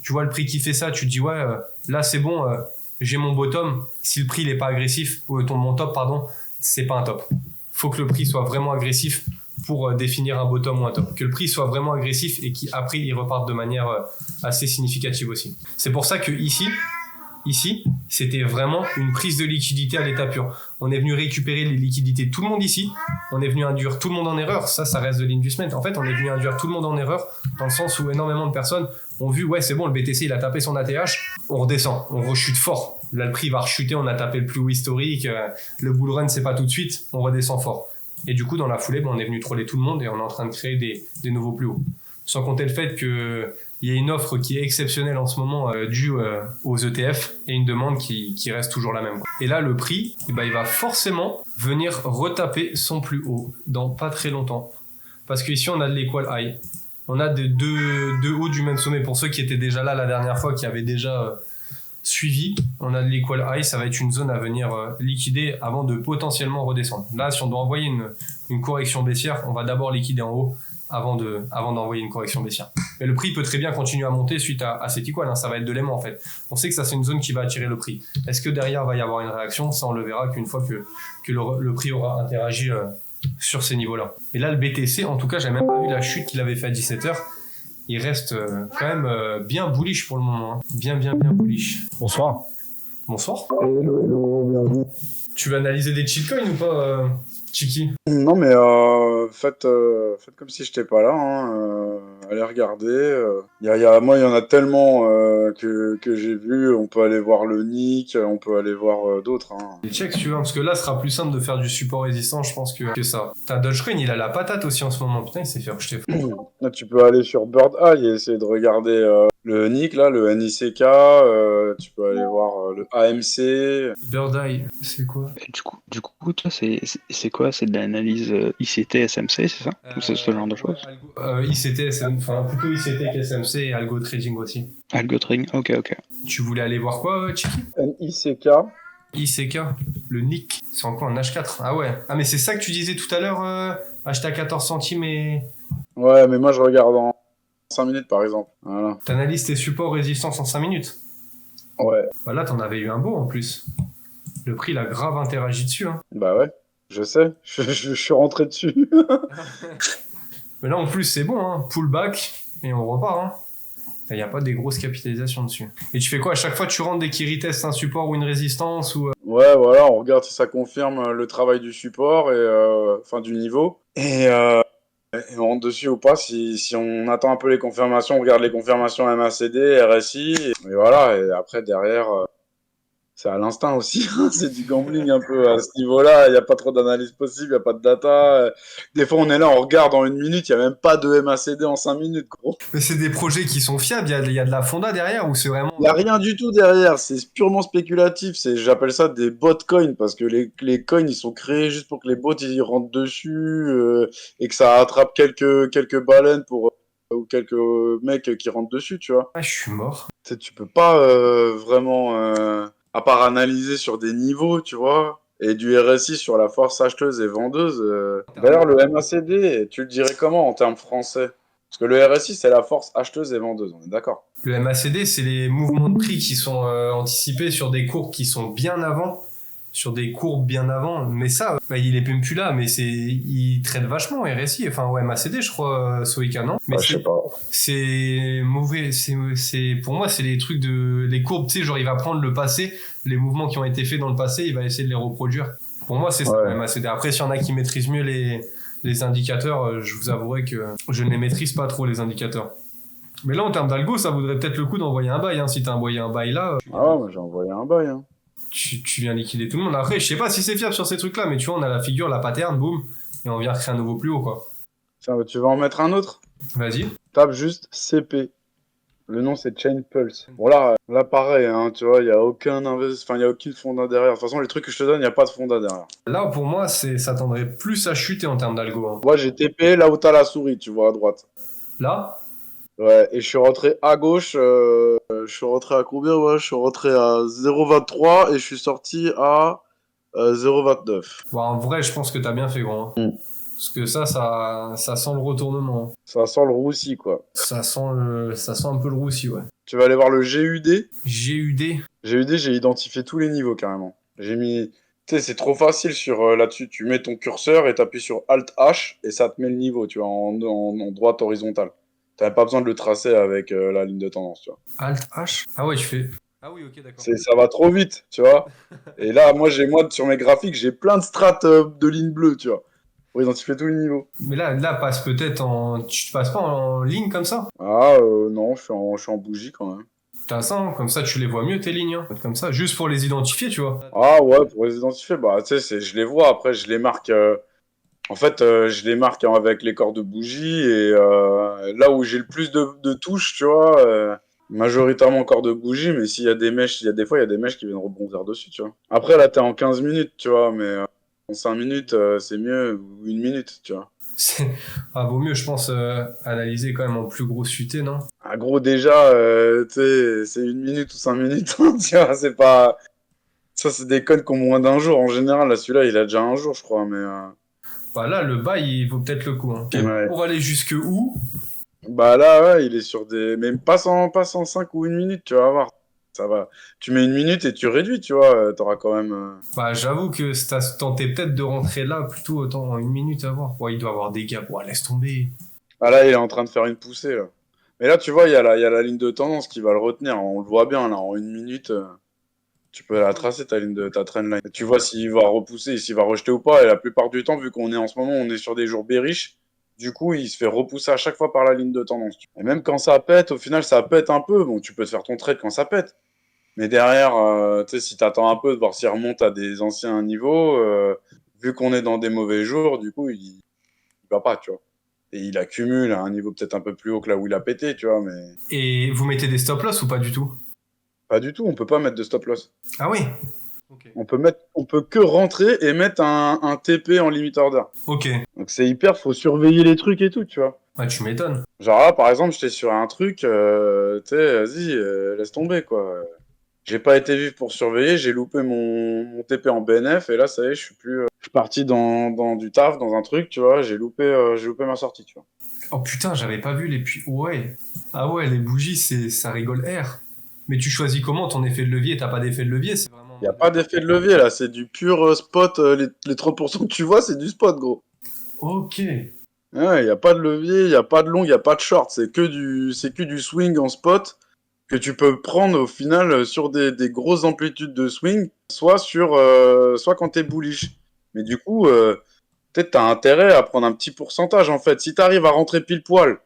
tu vois le prix qui fait ça, tu te dis ouais, là c'est bon, j'ai mon bottom. Si le prix il est pas agressif, ou mon top pardon, c'est pas un top. Faut que le prix soit vraiment agressif pour définir un bottom ou un top. Que le prix soit vraiment agressif et qu'après il reparte de manière assez significative aussi. C'est pour ça que ici, c'était vraiment une prise de liquidité à l'état pur. On est venu récupérer les liquidités de tout le monde ici. On est venu induire tout le monde en erreur. Ça reste de l'inducement. En fait, on est venu induire tout le monde en erreur dans le sens où énormément de personnes ont vu, ouais, c'est bon, le BTC, il a tapé son ATH. On redescend, on rechute fort. Là, le prix va rechuter, on a tapé le plus haut historique. Le bull run, c'est pas tout de suite. On redescend fort. Et du coup, dans la foulée, on est venu troller tout le monde et on est en train de créer des nouveaux plus hauts. Sans compter le fait que il y a une offre qui est exceptionnelle en ce moment due aux ETF et une demande qui reste toujours la même. Et là, le prix, il va forcément venir retaper son plus haut dans pas très longtemps. Parce qu'ici, on a de l'equal high. On a deux hauts du même sommet. Pour ceux qui étaient déjà là la dernière fois, qui avaient déjà suivi, on a de l'equal high. Ça va être une zone à venir liquider avant de potentiellement redescendre. Là, si on doit envoyer une correction baissière, on va d'abord liquider en haut avant d'envoyer une correction baissière. Mais le prix peut très bien continuer à monter suite à cet equal, hein. Ça va être de l'aimant en fait. On sait que ça c'est une zone qui va attirer le prix. Est-ce que derrière va y avoir une réaction? Ça on le verra qu'une fois que le prix aura interagi sur ces niveaux-là. Et là le BTC, en tout cas j'ai même pas vu la chute qu'il avait fait à 17h. il reste quand même bien bullish pour le moment. Hein. Bien bullish. Bonsoir. Bonsoir. Hello, bienvenue. Tu veux analyser des shitcoins ou pas, Chiki? Non, mais faites comme si j'étais pas là. Hein, allez regarder. Moi, il y en a tellement que j'ai vu. On peut aller voir le Nick, on peut aller voir d'autres. Hein. Les checks, tu vois, parce que là, ce sera plus simple de faire du support résistant, je pense, que ça. T'as Dogecoin, il a la patate aussi en ce moment. Putain, il s'est fait rejeter. Là, tu peux aller sur Bird Eye et essayer de regarder le Nick, là, le NICK. Tu peux aller voir le AMC. Bird Eye, c'est quoi? Du coup, toi, c'est quoi? C'est de l'analyse ICT, SMC, c'est ça? Ou c'est ce genre de choses? ICT, enfin plutôt ICT qu'SMC et Algo Trading aussi. Algo trading, ok. Tu voulais aller voir quoi, Chiki? NICK. ICK, le Nick. C'est encore un H4. Ah ouais. Ah, mais c'est ça que tu disais tout à l'heure, acheter à 14 centimes et. Ouais, mais moi, je regarde en 5 minutes, par exemple. Voilà. T'analyses tes supports résistance en 5 minutes. Ouais. Bah là, t'en avais eu un beau en plus. Le prix, il a grave interagi dessus. Hein. Bah ouais, je sais. Je suis rentré dessus. Mais là, en plus, c'est bon. Hein. Pullback et on repart. Hein. Il n'y a pas des grosses capitalisations dessus. Et tu fais quoi? À chaque fois, tu rentres dès qu'il reteste un support ou une résistance ou... Ouais, voilà, on regarde si ça confirme le travail du support et enfin du niveau. Et on rentre dessus ou pas. Si on attend un peu les confirmations, on regarde les confirmations MACD, RSI. Et voilà, et après, derrière... c'est à l'instinct aussi, c'est du gambling un peu à ce niveau-là, il n'y a pas trop d'analyse possible, il n'y a pas de data. Des fois on est là, on regarde en 1 minute, il n'y a même pas de MACD en 5 minutes, gros. Mais c'est des projets qui sont fiables, il y a de la fonda derrière ou c'est vraiment... Il n'y a rien du tout derrière, c'est purement spéculatif, j'appelle ça des bot coins, parce que les coins ils sont créés juste pour que les bots ils rentrent dessus et que ça attrape quelques baleines ou quelques mecs qui rentrent dessus, tu vois. Ah, je suis mort. Tu peux pas vraiment... à part analyser sur des niveaux, tu vois, et du RSI sur la force acheteuse et vendeuse. D'ailleurs, le MACD, tu le dirais comment en termes français? Parce que le RSI, c'est la force acheteuse et vendeuse, on est d'accord. Le MACD, c'est les mouvements de prix qui sont anticipés sur des courbes qui sont bien avant. Mais ça, bah, il est même plus là, mais il traite vachement RSI. Enfin, ouais, MACD, je crois, Soika, non? Mais Je sais pas. c'est mauvais. Pour moi, c'est les trucs les courbes, tu sais, genre, il va prendre le passé, les mouvements qui ont été faits dans le passé, il va essayer de les reproduire. Pour moi, c'est ça, Ouais. le MACD. Après, s'il y en a qui maîtrisent mieux les indicateurs, je vous avouerai que je ne les maîtrise pas trop, les indicateurs. Mais là, en termes d'algo, ça vaudrait peut-être le coup d'envoyer un buy, hein. Si t'as envoyé un buy là, Ah ouais, moi j'ai envoyé un bail. Hein. tu viens liquider tout le monde. Après, je sais pas si c'est fiable sur ces trucs-là, mais tu vois, on a la figure, la pattern, boum, et on vient créer un nouveau plus haut, quoi. Tiens, tu vas en mettre un autre? Vas-y. Tape juste CP. Le nom c'est Chain Pulse. Bon là pareil, hein, tu vois, il n'y a aucun il y a aucune fonda derrière. De toute façon, les trucs que je te donne, il n'y a pas de fonda derrière. Là, pour moi, ça tendrait plus à chuter en termes d'algo. Hein. Moi j'ai TP là où t'as la souris, tu vois, à droite. Là, Ouais, et je suis rentré à gauche, je suis rentré à combien? Ouais, je suis rentré à 0,23 et je suis sorti à 0,29. bon, en vrai, je pense que t'as bien fait, gros. Hein. Parce que ça sent le retournement. Ça sent le roussi, quoi. Ça sent un peu le roussi, ouais. Tu vas aller voir le GUD. GUD. GUD, j'ai identifié tous les niveaux carrément. J'ai mis... Tu sais, c'est trop facile là-dessus. Tu mets ton curseur et t'appuies sur Alt-H et ça te met le niveau, tu vois, en droite horizontale. T'as pas besoin de le tracer avec la ligne de tendance, tu vois. Alt-H. Ah ouais, je fais... Ah oui, ok, d'accord. Ça va trop vite, tu vois. Et là, moi, sur mes graphiques, j'ai plein de strates de lignes bleues, tu vois. Pour identifier tous les niveaux. Mais là, passe peut-être tu te passes pas en ligne comme ça? Ah, non, je suis en bougie quand même. T'as ça, hein, comme ça tu les vois mieux tes lignes, hein. Comme ça, juste pour les identifier, tu vois. Ah ouais, pour les identifier, bah tu sais, je les vois, après je les marque. En fait, je les marque avec les corps de bougie et là où j'ai le plus de touches, tu vois, majoritairement corps de bougie, mais s'il y a des mèches, des fois il y a des mèches qui viennent rebondir dessus, tu vois. Après là, t'es en 15 minutes, tu vois, mais en 5 minutes, c'est mieux, ou 1 minute, tu vois. Vaut mieux, je pense, analyser quand même en plus grosse UT, non? Ah gros, déjà, tu sais, c'est 1 minute ou 5 minutes, hein, tu vois, c'est pas... Ça, c'est des codes qui ont moins d'un jour, en général, là, celui-là, il a déjà un jour, je crois, mais... Bah là, le bail, il vaut peut-être le coup. Hein. Ouais. Pour aller jusque où? Bah là, ouais, il est sur des... Même pas 5 ou 1 minute, tu vas voir. Ça va. Tu mets 1 minute et tu réduis, tu vois, t'auras quand même... Bah j'avoue que si t'as tenté peut-être de rentrer là, plutôt autant en 1 minute à voir. Ouais, il doit avoir des gaps. Ouais, laisse tomber. Ah là, il est en train de faire une poussée, là. Mais là, tu vois, il y a la ligne de tendance qui va le retenir. On le voit bien, là, en 1 minute, tu peux la tracer, ta trendline. Et tu vois s'il va repousser, s'il va rejeter ou pas. Et la plupart du temps, vu qu'on est en ce moment, on est sur des jours bearish, du coup, il se fait repousser à chaque fois par la ligne de tendance. Et même quand ça pète, au final, ça pète un peu. Bon, tu peux te faire ton trade quand ça pète. Mais derrière, tu sais, si t'attends un peu de voir s'il remonte à des anciens niveaux, vu qu'on est dans des mauvais jours, du coup, il va pas, tu vois. Et il accumule à un niveau peut-être un peu plus haut que là où il a pété, tu vois, mais Et vous mettez des stop loss ou pas du tout? pas du tout, on peut pas mettre de stop loss. Ah oui. Ok. On peut que rentrer et mettre un TP en limit order. Ok. Donc c'est hyper, faut surveiller les trucs et tout, tu vois. Ouais, tu m'étonnes. Genre là, par exemple, j'étais sur un truc, tu sais, vas-y, laisse tomber, quoi. J'ai pas été vif pour surveiller, j'ai loupé mon TP en BNF, et là, ça y est, je suis parti dans du taf, dans un truc, tu vois, j'ai loupé ma sortie, tu vois. Oh putain, j'avais pas vu les ouais. Ah ouais, les bougies, ça rigole air. Mais tu choisis comment ton effet de levier? T'as pas d'effet de levier, c'est vraiment... Y a pas d'effet de levier, là, c'est du pur spot, les 30% que tu vois, c'est du spot, gros. Ok. Ouais, y a pas de levier, y a pas de long, y a pas de short, c'est que du swing en spot que tu peux prendre au final sur des grosses amplitudes de swing, soit quand t'es bullish. Mais du coup, peut-être t'as intérêt à prendre un petit pourcentage en fait. Si t'arrives à rentrer pile poil,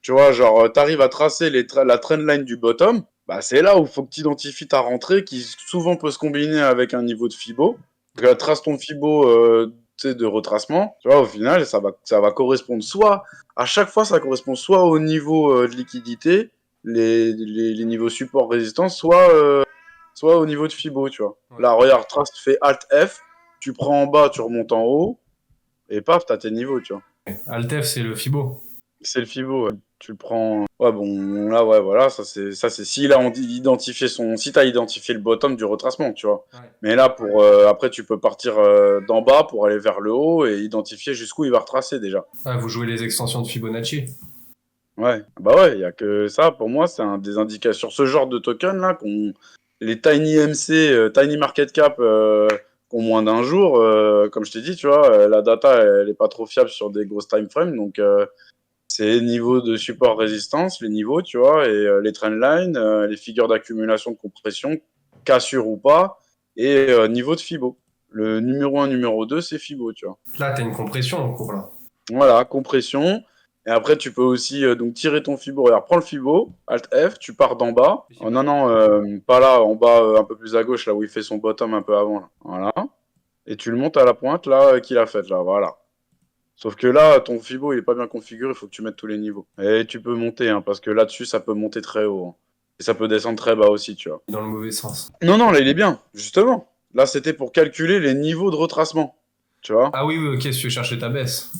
tu vois, genre t'arrives à tracer la trendline du bottom, bah c'est là où il faut que tu identifies ta rentrée qui souvent peut se combiner avec un niveau de Fibo. Donc, trace ton Fibo tu sais, de retracement. Tu vois, au final, ça va correspondre soit à chaque fois, ça correspond soit au niveau de liquidité, les niveaux support résistance, soit au niveau de Fibo, tu vois. Ouais. Là, regarde, trace, tu fais Alt F, tu prends en bas, tu remontes en haut, et paf, t'as tes niveaux, tu vois. Altef, c'est le Fibo. C'est le Fibo, ouais. Tu le prends. Ouais, bon, là, ouais, voilà, ça c'est si là si t'as identifié le bottom du retracement, tu vois. Ouais. Mais là, après, tu peux partir d'en bas pour aller vers le haut et identifier jusqu'où il va retracer déjà. Ouais, vous jouez les extensions de Fibonacci. Ouais, bah ouais, il y a que ça, pour moi, c'est un des indications. Sur ce genre de token là, les Tiny MC, Tiny Market Cap, qui ont moins d'un jour, comme je t'ai dit, tu vois, la data, elle est pas trop fiable sur des grosses time frames, donc c'est les niveaux de support résistance, les niveaux, tu vois, et les trendlines, les figures d'accumulation de compression, cassure ou pas, et niveau de Fibo. Le numéro 1, numéro 2, c'est Fibo, tu vois. Là, t'as une compression en cours, là. Voilà, compression. Et après, tu peux aussi donc tirer ton Fibo. Regarde, prends le Fibo, Alt F, tu pars d'en bas. Oh, non, non, pas là, en bas, un peu plus à gauche, là où il fait son bottom un peu avant. Là. Voilà. Et tu le montes à la pointe, là, qu'il a faite, là, voilà. Sauf que là, ton Fibo, il est pas bien configuré, il faut que tu mettes tous les niveaux. Et tu peux monter, hein, parce que là-dessus, ça peut monter très haut. Hein. Et ça peut descendre très bas aussi, tu vois. Dans le mauvais sens. Non, non, là, il est bien, justement. Là, c'était pour calculer les niveaux de retracement, tu vois. Ah oui, oui, ok, si tu veux chercher ta baisse.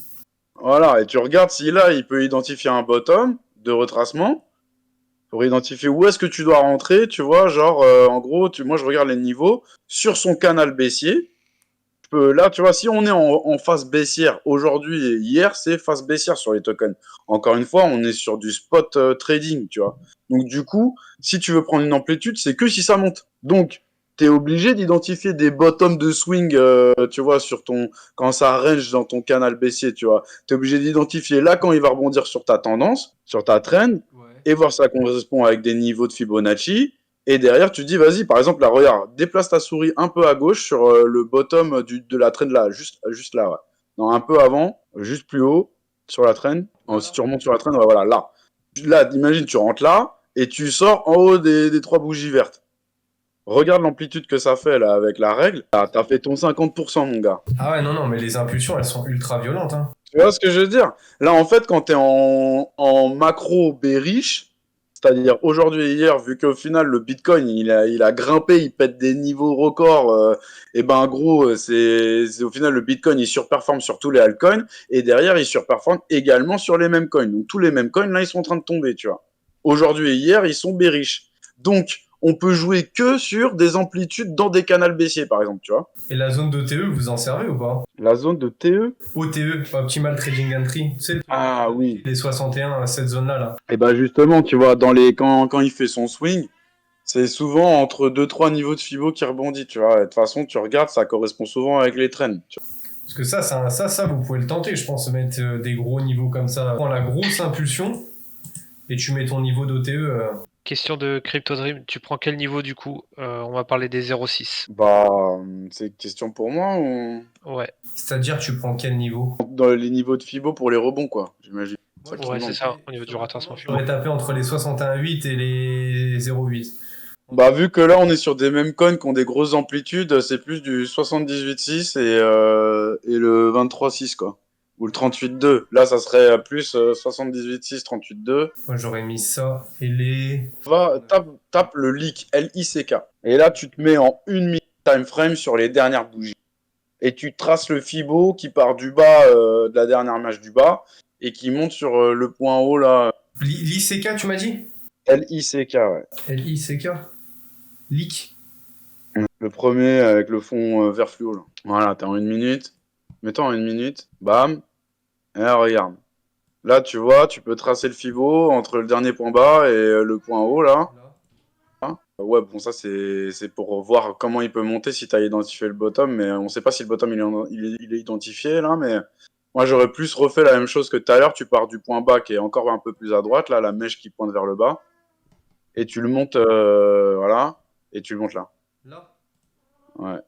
Voilà, et tu regardes si là, il peut identifier un bottom de retracement pour identifier où est-ce que tu dois rentrer, tu vois, genre, en gros, moi, je regarde les niveaux sur son canal baissier. Là, tu vois, si on est en phase baissière aujourd'hui et hier, c'est phase baissière sur les tokens. Encore une fois, on est sur du spot trading, tu vois. Donc, du coup, si tu veux prendre une amplitude, c'est que si ça monte. Donc, tu es obligé d'identifier des bottoms de swing, tu vois, quand ça range dans ton canal baissier, tu vois. Tu es obligé d'identifier là quand il va rebondir sur ta tendance, sur ta trend, Ouais. et voir si ça correspond avec des niveaux de Fibonacci. Et derrière, tu dis, vas-y, par exemple, là, regarde, déplace ta souris un peu à gauche sur le bottom de la trend là, juste là, ouais. Non, un peu avant, juste plus haut, sur la trend. Si tu remontes sur la trend, ouais, voilà, là. Là, imagine, tu rentres là, et tu sors en haut des 3 bougies vertes. Regarde l'amplitude que ça fait, là, avec la règle. Là, t'as fait ton 50%, mon gars. Ah ouais, non, non, mais les impulsions, elles sont ultra violentes, hein. Tu vois ce que je veux dire? Là, en fait, quand t'es en macro bearish, c'est-à-dire aujourd'hui et hier, vu qu'au final le Bitcoin il a grimpé, il pète des niveaux records, et ben gros, c'est au final le Bitcoin il surperforme sur tous les altcoins et derrière il surperforme également sur les mêmes coins. Donc tous les mêmes coins là ils sont en train de tomber, tu vois. Aujourd'hui et hier ils sont bearish. Donc on peut jouer que sur des amplitudes dans des canals baissiers par exemple, tu vois. Et la zone d'OTE, vous en servez ou pas? La zone de TE. OTE, Optimal Trading Entry. Tu sais, Ah oui. les 61, cette zone-là, là. Et ben justement, tu vois, quand il fait son swing, c'est souvent entre 2-3 niveaux de Fibo qui rebondit, tu vois. Et de toute façon, tu regardes, ça correspond souvent avec les trends. Tu vois. Parce que ça, vous pouvez le tenter, je pense, mettre des gros niveaux comme ça. Prends la grosse impulsion, et tu mets ton niveau d'OTE. Question de CryptoDream, tu prends quel niveau du coup? On va parler des 0,6. Bah, c'est une question pour moi ou Ouais, C'est-à-dire, tu prends quel niveau? dans les niveaux de Fibo pour les rebonds, quoi, j'imagine. Ça qui ouais, demande. c'est ça, au niveau du rattrapement. J'aurais tapé entre les 61,8 et les 0,8. Bah, vu que là, on est sur des mêmes coins qui ont des grosses amplitudes, c'est plus du 78,6 et le 23,6, quoi. Ou le 38,2. Là, ça serait plus 78,6, 38,2. Moi, j'aurais mis ça et les. Tape le leak, L-I-C-K. Et là, tu te mets en 1 minute time frame sur les dernières bougies. Et tu traces le Fibo qui part du bas, de la dernière image du bas, et qui monte sur le point haut, là. L'ICK, tu m'as dit? L-I-C-K, ouais. LICK? Leak. Le premier avec le fond vert fluo, là. Voilà, t'es en 1 minute. Mets-toi en 1 minute. Bam. Et là, regarde. Là, tu vois, tu peux tracer le Fibo entre le dernier point bas et le point haut, là. Ouais, bon, ça, c'est pour voir comment il peut monter si tu as identifié le bottom, mais on sait pas si le bottom il est identifié, là, mais moi, j'aurais plus refait la même chose que tout à l'heure. Tu pars du point bas qui est encore un peu plus à droite, là, la mèche qui pointe vers le bas, et tu le montes, voilà, et tu le montes là. Là. Ouais,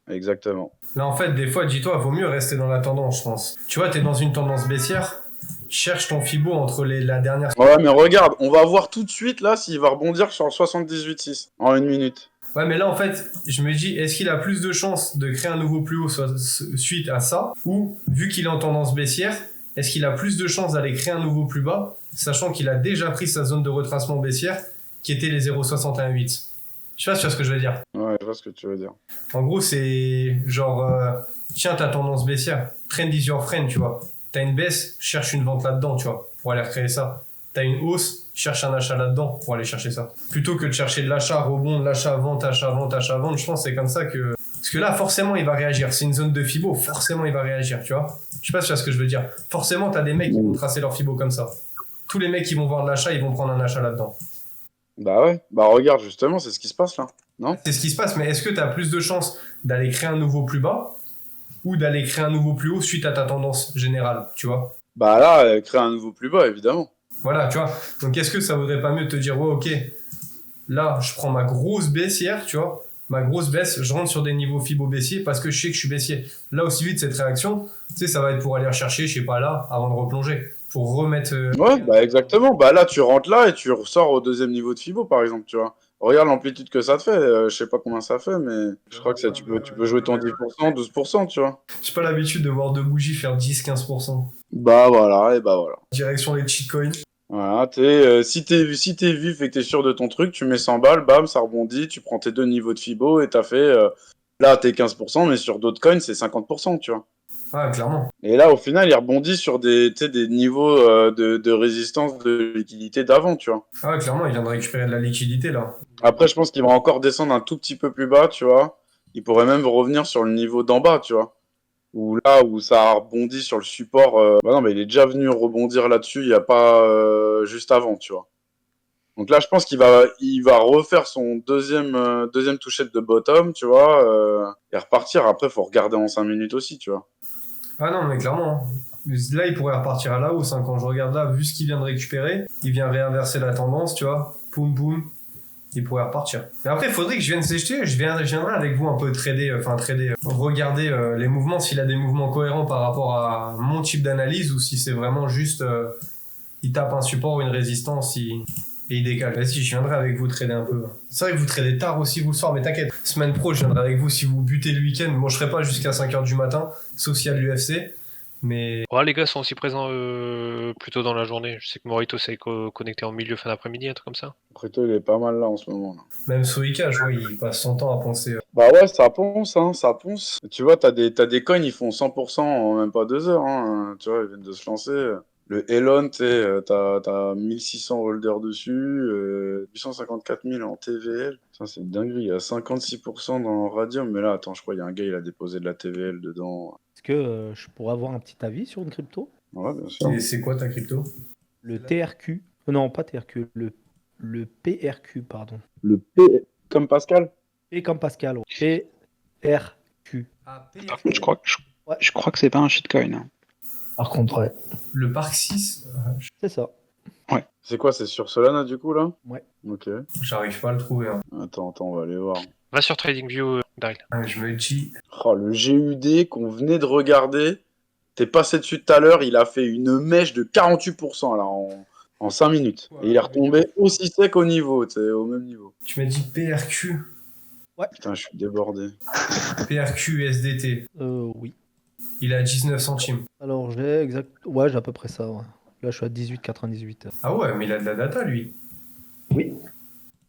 exactement. Là, en fait, des fois, dis-toi, vaut mieux rester dans la tendance, je pense. Tu vois, t'es dans une tendance baissière, cherche ton Fibo entre la dernière. Ouais, mais regarde, on va voir tout de suite, là, s'il va rebondir sur le 78,6 en 1 minute. Ouais, mais là, en fait, je me dis, est-ce qu'il a plus de chances de créer un nouveau plus haut suite à ça, ou, vu qu'il est en tendance baissière, est-ce qu'il a plus de chances d'aller créer un nouveau plus bas, sachant qu'il a déjà pris sa zone de retracement baissière, qui était les 0,618. Je sais pas si tu vois ce que je veux dire. Ouais, je vois ce que tu veux dire. En gros, c'est genre, tiens, t'as tendance baissière, trend is your friend, tu vois. T'as une baisse, cherche une vente là-dedans, tu vois, pour aller recréer ça. T'as une hausse, cherche un achat là-dedans pour aller chercher ça. Plutôt que de chercher de l'achat, rebond, de l'achat, vente, achat, vente, achat, vente, je pense que c'est comme ça que... Parce que là, forcément, il va réagir. C'est une zone de Fibo, forcément, il va réagir, tu vois. Je sais pas si tu vois ce que je veux dire. Forcément, t'as des mecs qui vont tracer leur Fibo comme ça. Tous les mecs qui vont voir de l'achat, ils vont prendre un achat là-dedans. Bah ouais, bah regarde, justement, c'est ce qui se passe là, non? C'est ce qui se passe, mais est-ce que t'as plus de chances d'aller créer un nouveau plus bas ou d'aller créer un nouveau plus haut suite à ta tendance générale, tu vois? Bah là, créer un nouveau plus bas, évidemment. Voilà, tu vois. Donc, est-ce que ça vaudrait pas mieux de te dire, ouais, ok, là, je prends ma grosse baissière, tu vois, ma grosse baisse, je rentre sur des niveaux Fibo baissiers parce que je sais que je suis baissier. Là, aussi vite, cette réaction, tu sais, ça va être pour aller rechercher, je sais pas, là, avant de replonger, pour remettre... Ouais, bah exactement. Bah là, tu rentres là et tu ressors au deuxième niveau de Fibo, par exemple, tu vois. Regarde l'amplitude que ça te fait. Je sais pas combien ça fait, mais je crois que tu peux jouer ton 10%, 12%, tu vois. J'ai pas l'habitude de voir deux bougies faire 10-15%. Bah voilà, et bah voilà. Direction les cheat coins. Voilà, si t'es vif et que t'es sûr de ton truc, tu mets 100 balles, bam, ça rebondit, tu prends tes deux niveaux de Fibo et t'as fait... là, t'es 15%, mais sur d'autres coins, c'est 50%, tu vois. Ah, clairement. Et là, au final, il rebondit sur des niveaux de résistance de liquidité d'avant, tu vois. Ah, clairement, il vient de récupérer de la liquidité, là. Après, je pense qu'il va encore descendre un tout petit peu plus bas, tu vois. Il pourrait même revenir sur le niveau d'en bas, tu vois. Ou là où ça a rebondi sur le support. Bah non, mais il est déjà venu rebondir là-dessus, il n'y a pas juste avant, tu vois. Donc là, je pense qu'il va refaire son deuxième touchette de bottom, tu vois, et repartir. Après, il faut regarder en 5 minutes aussi, tu vois. Ah non, mais clairement. Là, il pourrait repartir à la hausse. Hein. Quand je regarde là, vu ce qu'il vient de récupérer, il vient réinverser la tendance, tu vois. Poum, poum. Il pourrait repartir. Mais après, il faudrait que je vienne s'acheter. Je viendrai avec vous un peu trader, regarder les mouvements, s'il a des mouvements cohérents par rapport à mon type d'analyse ou si c'est vraiment juste, il tape un support ou une résistance, et il décale. Vas-y, je viendrai avec vous trader un peu. C'est vrai que vous tradez tard aussi vous le soir, mais t'inquiète. Semaine pro, je viendrai avec vous si vous butez le week-end. Moi, je serai pas jusqu'à 5h du matin, sauf s'il y a de l'UFC. Mais Ouais, les gars sont aussi présents plutôt dans la journée. Je sais que Morito s'est connecté en milieu fin d'après-midi, un truc comme ça. Preto, il est pas mal là en ce moment. Là. même Soika, je vois, il passe son temps à penser. Bah ouais, ça ponce, hein, ça ponce. Tu vois, t'as des coins, ils font 100% en même pas 2 heures. Hein. Tu vois, ils viennent de se lancer. Le Elon, tu sais, t'as 1600 holders dessus, 854 000 en TVL. Ça, c'est une dinguerie. Il y a 56% dans Radium. Mais là, attends, je crois qu'il y a un gars, il a déposé de la TVL dedans. Est-ce que je pourrais avoir un petit avis sur une crypto? Ouais, bien sûr. Et c'est quoi ta crypto? Le TRQ. Non, pas TRQ. Le PRQ, pardon. Le P, comme Pascal? P comme Pascal. Ouais. PRQ. Par contre, je crois que c'est pas un shitcoin. Hein. Par contre, ouais. Le Parc 6 C'est ça. C'est quoi, c'est sur Solana du coup là? Ouais. Ok. J'arrive pas à le trouver. Hein. Attends, on va aller voir. Va sur TradingView, Daryl. Ah, je me dis. Oh, le GUD qu'on venait de regarder, t'es passé dessus tout à l'heure, il a fait une mèche de 48% là, en 5 minutes. Et il est retombé aussi sec au niveau, tu sais, au même niveau. Tu m'as dit PRQ. Putain, je suis débordé. PRQ USDT. Oui. Il est à 19 centimes. Alors j'ai ouais, j'ai à peu près ça. Ouais. Là, je suis à 18,98. Ah ouais, mais il a de la data lui.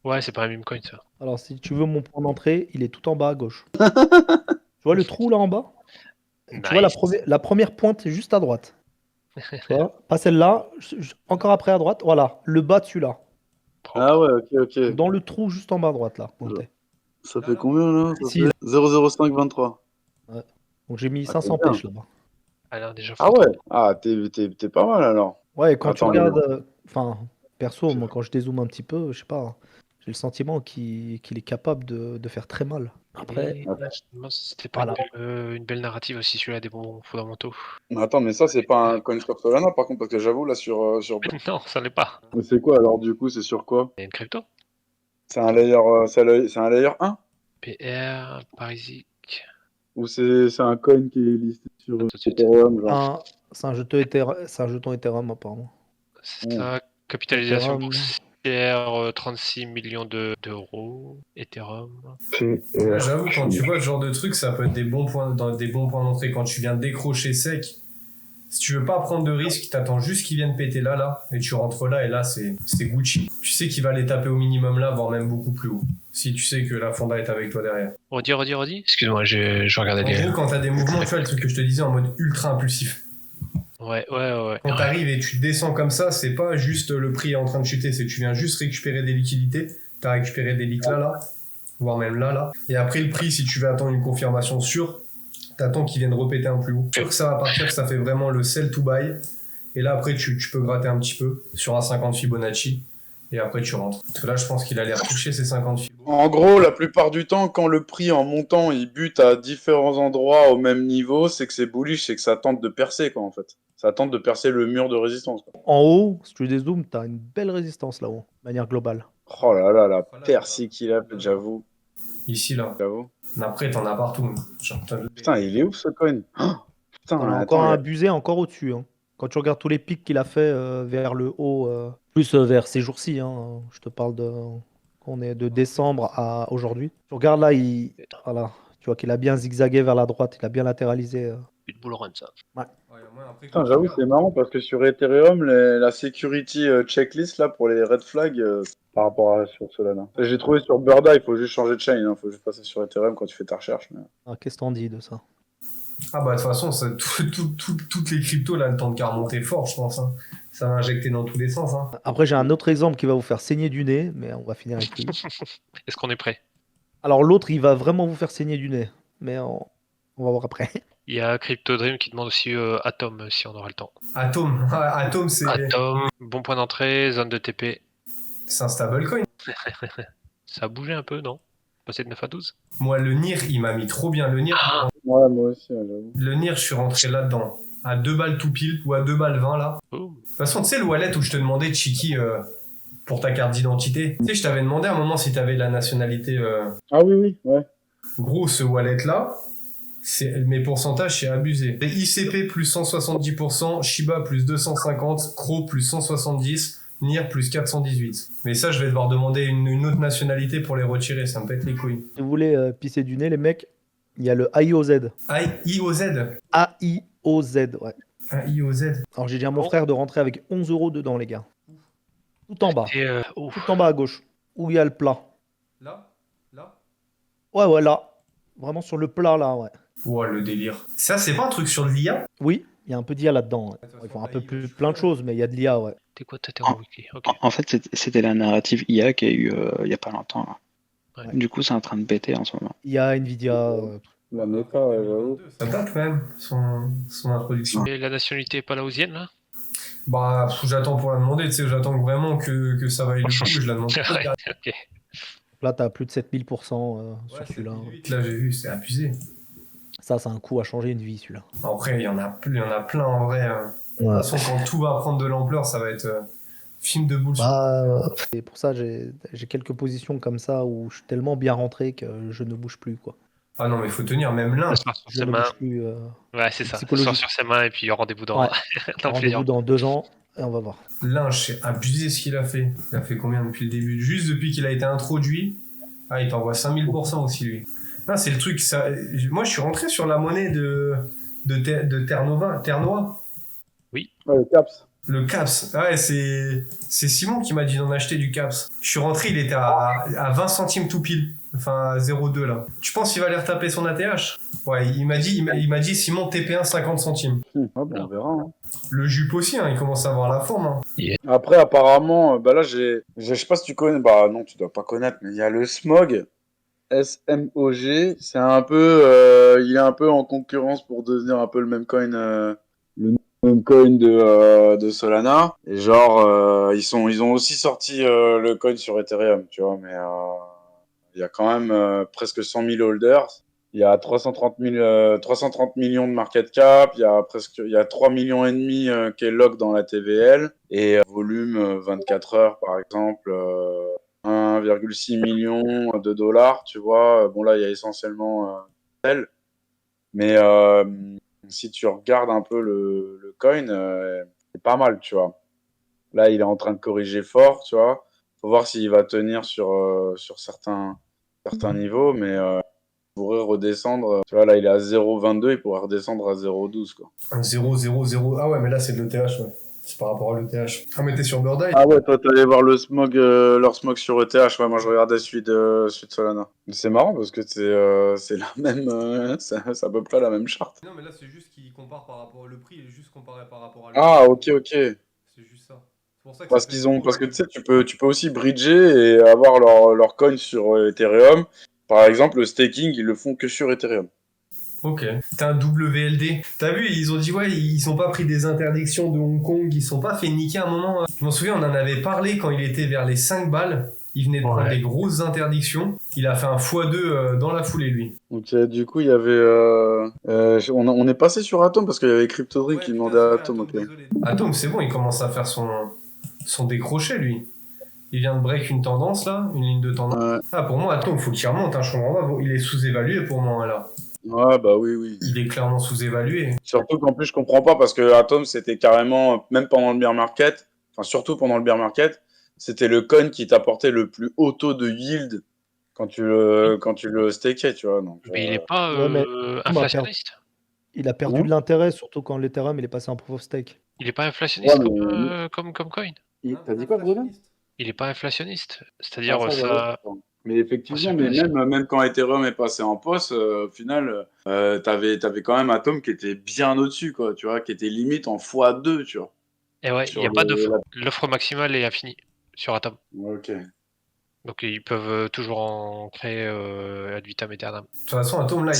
Ouais, c'est pas un meme coin ça. Alors, si tu veux mon point d'entrée, il est tout en bas à gauche. Tu vois le trou là en bas? Tu vois la première pointe est juste à droite. Tu vois? Pas celle-là, encore après à droite. Voilà, le bas de celui-là. Ah ouais, ok. Dans le trou juste en bas à droite là. pointé. Ça fait combien là? Ça Ici, fait 0,0523. Donc j'ai mis Ah, 500 c'est bien. pêches là-bas. Alors déjà, Ah ouais. Ah, t'es pas mal alors. Ouais, et quand Attends, tu regardes, enfin, perso, moi quand je dézoome un petit peu, je sais pas, j'ai le sentiment qu'il est capable de faire très mal. Après, c'était pas voilà. une belle narrative aussi, celui-là, des bons fondamentaux. Mais attends, mais ça c'est pas un coin sur Solana par contre, parce que j'avoue là sur. Non, ça l'est pas. Mais c'est quoi alors du coup? C'est sur quoi? Il y a une crypto. C'est un layer, c'est un layer 1? PR, Parisique. Ou c'est un coin qui est listé sur Tout de suite. Ethereum, genre. C'est un jeton Ethereum apparemment. C'est ça, capitalisation Ethereum. boursière, 36 millions d'euros. Ethereum. Ouais, j'avoue, quand tu vois ce genre de truc, ça peut être des bons points d'entrée. Quand tu viens décrocher sec, si tu veux pas prendre de risque, t'attends juste qu'il vienne péter là, et tu rentres là, et là, c'est Gucci. Tu sais qu'il va les taper au minimum là, voire même beaucoup plus haut. Si tu sais que la fonda est avec toi derrière. Redis. Excuse-moi, je regardais En les. gros, quand t'as des mouvements, tu vois, le truc que je te disais en mode ultra impulsif. Ouais. Quand t'arrives et tu descends comme ça, c'est pas juste le prix est en train de chuter, c'est que tu viens juste récupérer des liquidités. T'as récupéré des liques là, voire même là. Et après, le prix, si tu veux attendre une confirmation sûre, t'attends qu'il vienne repéter un plus haut. Sûr que ça va partir, ça fait vraiment le sell to buy. Et là, après, tu peux gratter un petit peu sur un 50 Fibonacci. Et après, tu rentres. Parce que là, je pense qu'il allait retoucher ces 50 Fibonacci. En gros, la plupart du temps, quand le prix en montant, il bute à différents endroits au même niveau, c'est que c'est bullish, c'est que ça tente de percer, quoi, en fait. Ça tente de percer le mur de résistance, quoi. En haut, si tu dézoomes, t'as une belle résistance là-haut, de manière globale. Oh là là, la percée qu'il a, j'avoue. Ici, là. J'avoue. Mais après, t'en as partout. Genre, Putain, il est où ce coin? Oh, putain, On a attends, encore abusé, encore au-dessus. Hein. Quand tu regardes tous les pics qu'il a fait vers le haut, plus vers ces jours-ci, hein, je te parle qu'on est de décembre à aujourd'hui. Tu regardes là, voilà, tu vois qu'il a bien zigzagué vers la droite, il a bien latéralisé. Une bull run, ça. Putain, j'avoue, c'est marrant parce que sur Ethereum, la security checklist là pour les red flags par rapport à sur Solana. J'ai trouvé sur Burda, il faut juste changer de chain, il faut juste passer sur Ethereum quand tu fais ta recherche. Mais... Ah, qu'est-ce que t'en dis de ça? Ah bah de toute façon, toutes les cryptos là, le temps de qu'à remonter fort, je pense. Hein. Ça va injecter dans tous les sens. Hein. Après, j'ai un autre exemple qui va vous faire saigner du nez, mais on va finir avec lui. Est-ce qu'on est prêt? Alors l'autre, il va vraiment vous faire saigner du nez, mais on va voir après. Il y a CryptoDream qui demande aussi Atom si on aura le temps. Atom, c'est Atom, bon point d'entrée, zone de TP. un stablecoin. Ça a bougé un peu, non? Passé de 9 à 12? Moi, le NIR, il m'a mis trop bien. Le NIR, Ouais, moi aussi, j'avoue. le NIR, je suis rentré là-dedans. À 2 balles tout pile ou à 2 balles 20 là. Oh. De toute façon, tu sais, le wallet où je te demandais, Chiki, pour ta carte d'identité. Tu sais, je t'avais demandé à un moment si t'avais la nationalité. Ah oui, ouais. Gros, ce wallet-là, mes pourcentages, c'est abusé. ICP plus 170%, Shiba plus 250, Cro plus 170, NIR plus 418. Mais ça, je vais devoir demander une autre nationalité pour les retirer, ça me pète les couilles. Si vous voulez pisser du nez, les mecs, il y a le AIOZ. IOZ AIOZ, ouais. IOZ. Alors j'ai dit à mon frère de rentrer avec 11 € dedans, les gars. Tout en bas. Et Tout en bas à gauche. Où il y a le plat. Là Ouais, là. Vraiment sur le plat, là, ouais. Ouais, le délire. Ça, c'est pas un truc sur l'IA? Oui, il y a un peu d'IA là-dedans. Ouais. Ils font un peu plus plein de choses, mais il y a de l'IA, ouais. t'es quoi, t'as wiki? Ok. En fait, c'était la narrative IA qu'il y a eu il y a pas longtemps. Là. Ouais. Du coup, c'est en train de péter en ce moment. Il y a Nvidia. La méta, ouais, j'avoue. Ça date quand même, son introduction. Et la nationalité est pas laosienne, là? Bah, j'attends pour la demander, tu sais, j'attends vraiment que ça vaille le coup, je la demande. Ouais, ok. Là, t'as plus de 7000% sur celui-là. Là, j'ai vu, c'est abusé. Ça, c'est un coup à changer une vie, celui-là. Après, il y en a plein en vrai. De toute façon, quand tout va prendre de l'ampleur, ça va être Film de bullshit. Et pour ça, j'ai quelques positions comme ça où je suis tellement bien rentré que je ne bouge plus, quoi. Ah non, mais il faut tenir, même l'un. S'asseoir sur Je ses ne mains. bouge plus. Ouais, c'est ça. S'asseoir Psychologique. sur ses mains et puis rendez-vous dans, Ouais. dans Rendez-vous plusieurs. dans 2 ans et on va voir. Lynch, c'est abusé ce qu'il a fait. Il a fait combien depuis le début? Juste depuis qu'il a été introduit. Ah, il t'envoie 5000% aussi, lui. Ah, c'est le truc. Ça... Moi, je suis rentré sur la monnaie de Ternois. Ouais, le Caps. Le Caps. Ah ouais, c'est Simon qui m'a dit d'en acheter du Caps. Je suis rentré, il était à 20 centimes tout pile. Enfin, à 0,2 là. Tu penses qu'il va aller retaper son ATH? Ouais, il m'a dit Simon TP1 50 centimes. Ah, bon, on verra. Hein. Le Jupe aussi, hein, il commence à avoir la forme. Hein. Après, apparemment, bah là, je sais pas si tu connais, bah non, tu dois pas connaître, mais il y a le Smog, SMOG, c'est un peu, il est un peu en concurrence pour devenir un peu le même coin de Solana. Et genre, ils ont aussi sorti le coin sur Ethereum, tu vois, mais il y a quand même presque 100 000 holders. Il y a 330 millions de market cap, il y a 3 millions et demi qui est lock dans la TVL et volume 24 heures par exemple 1,6 million de dollars, tu vois. Bon là, il y a essentiellement tel, mais si tu regardes un peu le coin, c'est pas mal, tu vois. Là, il est en train de corriger fort, tu vois. Faut voir s'il va tenir sur certains niveaux, mais pourrait redescendre. Tu vois, là, il est à 0,22, il pourrait redescendre à 0,12, quoi. 0, 0, 0. Ah ouais, mais là, c'est de l'ETH, ouais. C'est par rapport à l'ETH. Ah, mais t'es sur Bird Eye? Ah ouais, toi, t'allais voir le smog, leur smog sur ETH. Ouais, moi, je regardais celui de Solana. C'est marrant parce que c'est la même, c'est à peu près la même charte. Non, mais là, c'est juste qu'il compare par rapport au prix, il est juste comparé par rapport à Ah, ok. C'est juste ça. C'est pour ça que Parce ça fait parce que tu sais, tu peux aussi bridger et avoir leur coin sur Ethereum. Par exemple, le staking, ils le font que sur Ethereum. Ok. T'as un WLD. T'as vu, ils ont dit, ouais, ils ont pas pris des interdictions de Hong Kong, ils sont pas fait niquer un moment. Je m'en souviens, on en avait parlé quand il était vers les 5 balles. Il venait de prendre des grosses interdictions. Il a fait un x2 dans la foulée, lui. Donc, du coup, il y avait. On est passé sur Atom parce qu'il y avait CryptoDream qui demandait à Atom. Ok. Atom, c'est bon, il commence à faire son décroché, lui. Il vient de break une tendance, là, une ligne de tendance. Ouais. Ah, pour moi, Atom, faut qu'il remonte. Hein, je comprends pas. Il est sous-évalué pour moi, là. Ouais, bah oui. Il est clairement sous-évalué. Surtout qu'en plus, je comprends pas parce que Atom, c'était carrément, même pendant le bear market, enfin, surtout pendant le bear market, c'était le coin qui t'apportait le plus haut taux de yield quand tu le stakais, tu vois. Donc, Mais il est pas Ouais, mais inflationniste. il a perdu Comment de l'intérêt, surtout quand l'Ethereum il est passé en proof of stake. Il est pas inflationniste Ouais, comme coin. T'as dit quoi, Bruno? Il est pas inflationniste. Ah, C'est-à-dire ça, ça. mais effectivement, ça mais fait- même quand Ethereum est passé en POS, au final, t'avais quand même Atom qui était bien au-dessus, quoi, tu vois, qui était limite en x2, tu vois. Et ouais, il Sur n'y a pas d'offre. la- L'offre maximale est infinie sur Atom. Ok. Donc ils peuvent toujours en créer ad vitam aeternam. De toute façon, Atom, là,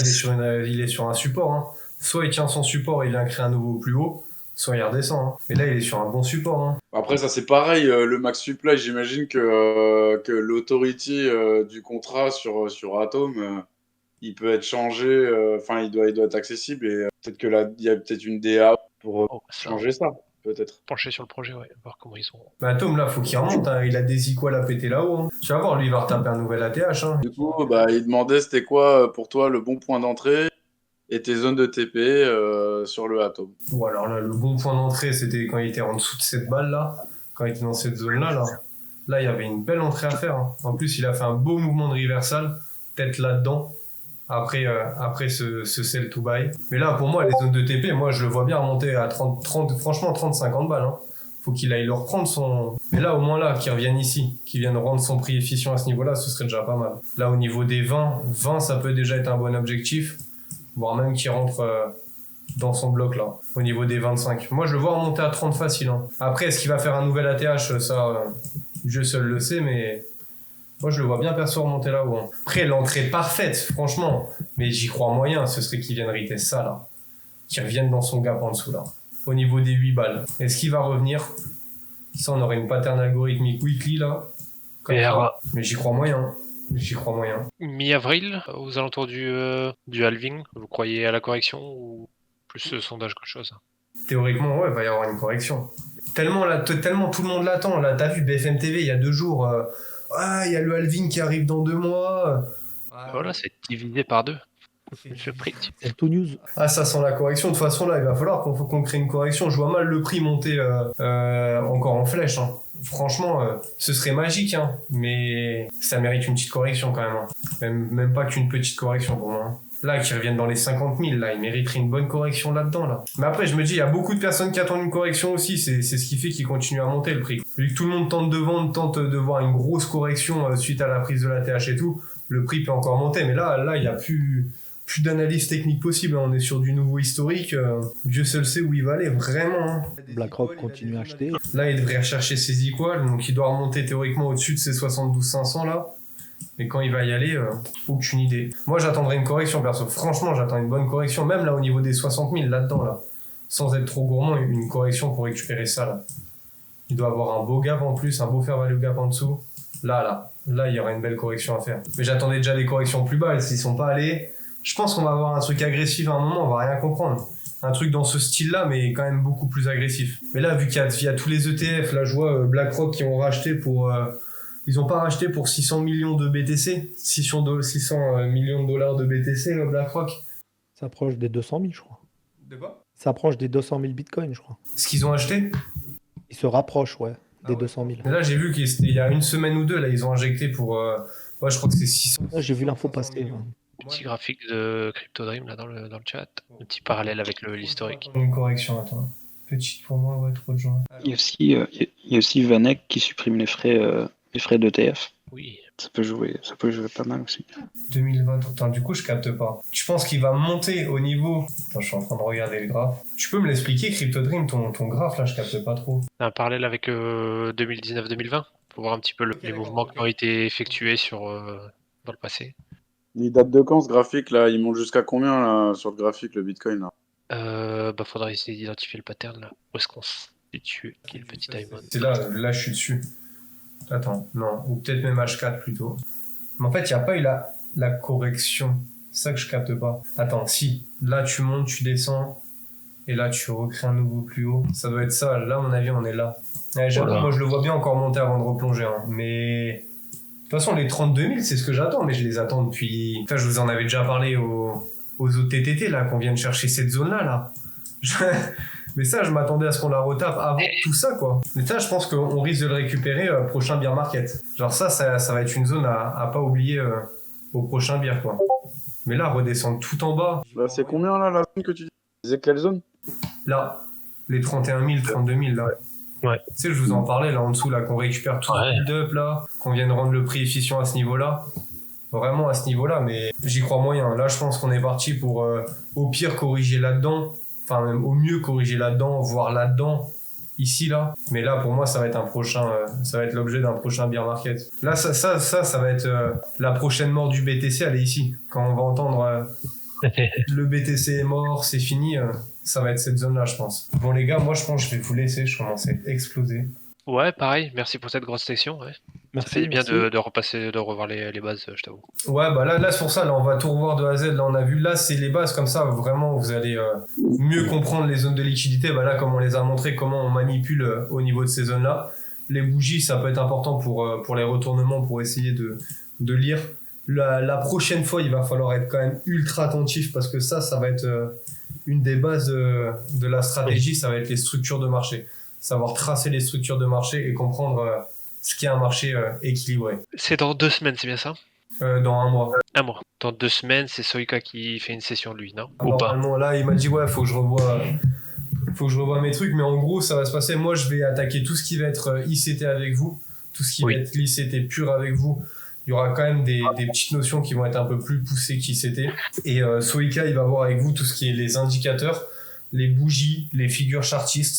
il est sur un support. Hein. Soit il tient son support et il vient créer un nouveau plus haut, soit il redescend. Hein. Et là, il est sur un bon support. Hein. Après, ça c'est pareil, le max supply, j'imagine que l'authority du contrat sur Atom, il peut être changé, enfin, il doit être accessible et peut-être que là, il y a peut-être une DA pour changer ça, peut-être. Pencher sur le projet, ouais, voir comment ils sont. Mais Atom, là, faut qu'il remonte. Hein. Il a des equals à péter là-haut. Hein. Tu vas voir, lui, il va retaper un nouvel ATH. Hein. Du coup, bah, il demandait c'était quoi pour toi le bon point d'entrée et tes zones de TP sur le Atom. Ou alors là, le bon point d'entrée, c'était quand il était en dessous de cette balle là, quand il était dans cette zone-là. Là, il y avait une belle entrée à faire. Hein. En plus, il a fait un beau mouvement de reversal, tête là-dedans. Après ce sell to buy. Mais là, pour moi, les zones de TP, moi, je le vois bien remonter à 30-50 balles. Hein. Faut qu'il aille le reprendre son... Mais là, au moins là, qu'il revienne ici, qu'il vienne rendre son prix efficient à ce niveau-là, ce serait déjà pas mal. Là, au niveau des 20, ça peut déjà être un bon objectif. Voire même qu'il rentre dans son bloc là, au niveau des 25. Moi, je le vois remonter à 30 facile. Hein. Après, est-ce qu'il va faire un nouvel ATH? Ça, Dieu seul le sait, mais moi, je le vois bien perso remonter là-haut. Hein. Après, l'entrée parfaite, franchement, mais j'y crois moyen, ce serait qu'il vienne retester ça là. Qu'il revienne dans son gap en dessous là, au niveau des 8 balles. Est-ce qu'il va revenir? Ça, on aurait une pattern algorithmique weekly là. Mais j'y crois moyen. Mi-avril, aux alentours du halving, vous croyez à la correction ou plus sondage qu'autre chose? Théoriquement, ouais, il va y avoir une correction. Tellement tout le monde l'attend. Là, t'as vu BFM TV il y a 2 jours. Il y a le halving qui arrive dans 2 mois. Voilà, c'est divisé par 2. Le prix. C'est tout news. Ah, ça sent la correction. De toute façon, là, il va falloir qu'on crée une correction. Je vois mal le prix monter encore en flèche. Hein. Franchement, ce serait magique, hein. Mais ça mérite une petite correction quand même. Hein. Même pas qu'une petite correction pour moi. Hein. Là, qui reviennent dans les 50 000, là, il mériterait une bonne correction là-dedans, là. Mais après, je me dis, il y a beaucoup de personnes qui attendent une correction aussi. C'est ce qui fait qu'il continue à monter le prix. Vu que tout le monde tente de vendre, tente de voir une grosse correction suite à la prise de la TH et tout, le prix peut encore monter. Mais là, il y a plus d'analyse technique possible. On est sur du nouveau historique. Dieu seul sait où il va aller, vraiment. Hein. BlackRock continue à acheter. Là, il devrait rechercher ses equals, donc il doit remonter théoriquement au-dessus de ses 72 500 là. Mais quand il va y aller, aucune idée. Moi, j'attendrais une correction, perso. Franchement, j'attends une bonne correction, même là au niveau des 60 000, là-dedans, là. Sans être trop gourmand, une correction pour récupérer ça, là. Il doit avoir un beau gap en plus, un beau fair value gap en dessous. Là, il y aura une belle correction à faire. Mais j'attendais déjà des corrections plus bas, s'ils sont pas allés. Je pense qu'on va avoir un truc agressif à un moment, on va rien comprendre. Un truc dans ce style-là, mais quand même beaucoup plus agressif. Mais là, vu qu'il y a tous les ETF, là, je vois BlackRock qui ont racheté pour... ils ont pas racheté pour 600 millions de BTC, 600 millions de dollars de BTC, BlackRock. Ça approche des 200 000, je crois. De quoi? Ça approche des 200 000 bitcoins, je crois. Ce qu'ils ont acheté? Ils se rapprochent, ouais, des ouais. 200 000. Et là, j'ai vu qu'il y a une semaine ou deux, là, ils ont injecté pour... ouais, je crois que c'est 600. Là, j'ai vu l'info passer. Ouais. Petit graphique de CryptoDream là dans le chat. Un petit parallèle avec l'historique. Une correction, attends. Petite pour moi, ouais, trop de gens. Il y a aussi Vanek qui supprime les frais d'ETF. Oui. Ça peut jouer pas mal aussi. 2020, attends, du coup, je capte pas. Tu penses qu'il va monter au niveau... Attends, je suis en train de regarder le graphe. Tu peux me l'expliquer, CryptoDream, ton graphe, là, je capte pas trop. Un parallèle avec 2019-2020 pour voir un petit peu les mouvements qui ont été effectués dans le passé. Il date de quand ce graphique là? Il monte jusqu'à combien là sur le graphique le Bitcoin là? Faudra essayer d'identifier le pattern là. Où est-ce qu'on se situe? Qui est le petit diamond? C'est là, je suis dessus. Attends, non, ou peut-être même H4 plutôt. Mais en fait, il n'y a pas eu la correction. C'est ça que je capte pas. Attends, si. Là, tu montes, tu descends. Et là, tu recrées un nouveau plus haut. Ça doit être ça. Là, à mon avis, on est là. Ouais, j'avoue, voilà. moi, je le vois bien encore monter avant de replonger. Hein. Mais... De toute façon, les 32 000, c'est ce que j'attends. Mais je les attends depuis... Putain, je vous en avais déjà parlé aux autres TTT, là, qu'on vient de chercher cette zone-là, là. Mais ça, je m'attendais à ce qu'on la retape avant tout ça, quoi. Mais ça, je pense qu'on risque de le récupérer prochain bear market. Genre ça va être une zone à pas oublier au prochain bear, quoi. Mais là, redescendre tout en bas. Là, c'est combien là la zone que tu disais? Quelle zone? Là, les 31 000, 32 000, là. Ouais. Tu sais, je vous en parlais, là, en dessous, là, qu'on récupère tout le build-up, là, qu'on vienne rendre le prix efficient à ce niveau-là. Vraiment à ce niveau-là, mais j'y crois moyen. Là, je pense qu'on est parti pour, au pire, corriger là-dedans. Enfin, même au mieux corriger là-dedans, voire là-dedans, ici, là. Mais là, pour moi, ça va être l'objet d'un prochain bear market. Là, ça va être la prochaine mort du BTC, elle est ici. Quand on va entendre le BTC est mort, c'est fini, ça va être cette zone-là, je pense. Bon, les gars, moi, je pense que je vais vous laisser, je commence à être explosé. Ouais, pareil, merci pour cette grosse section. Ouais. Merci, Ça fait bien merci. de revoir les bases, je t'avoue. Ouais, bah là, c'est pour ça, là, on va tout revoir de A à Z. Là, on a vu, là, c'est les bases, comme ça, vraiment, vous allez mieux comprendre les zones de liquidité. Bah là, comme on les a montré, comment on manipule au niveau de ces zones-là. Les bougies, ça peut être important pour les retournements, pour essayer de lire. La prochaine fois, il va falloir être quand même ultra attentif, parce que ça va être une des bases de la stratégie, ça va être les structures de marché. Savoir tracer les structures de marché et comprendre ce qu'est un marché équilibré. C'est dans 2 semaines, c'est bien ça? Dans un mois. Un mois. Dans 2 semaines, c'est Soika qui fait une session lui, non? Ou pas? Normalement, là, il m'a dit, ouais, faut que je revoie mes trucs, mais en gros, ça va se passer. Moi, je vais attaquer tout ce qui va être ICT avec vous, tout ce qui va être l'ICT pur avec vous. Il y aura quand même des petites notions qui vont être un peu plus poussées qu'ICT. Et Soika, il va voir avec vous tout ce qui est les indicateurs, les bougies, les figures chartistes.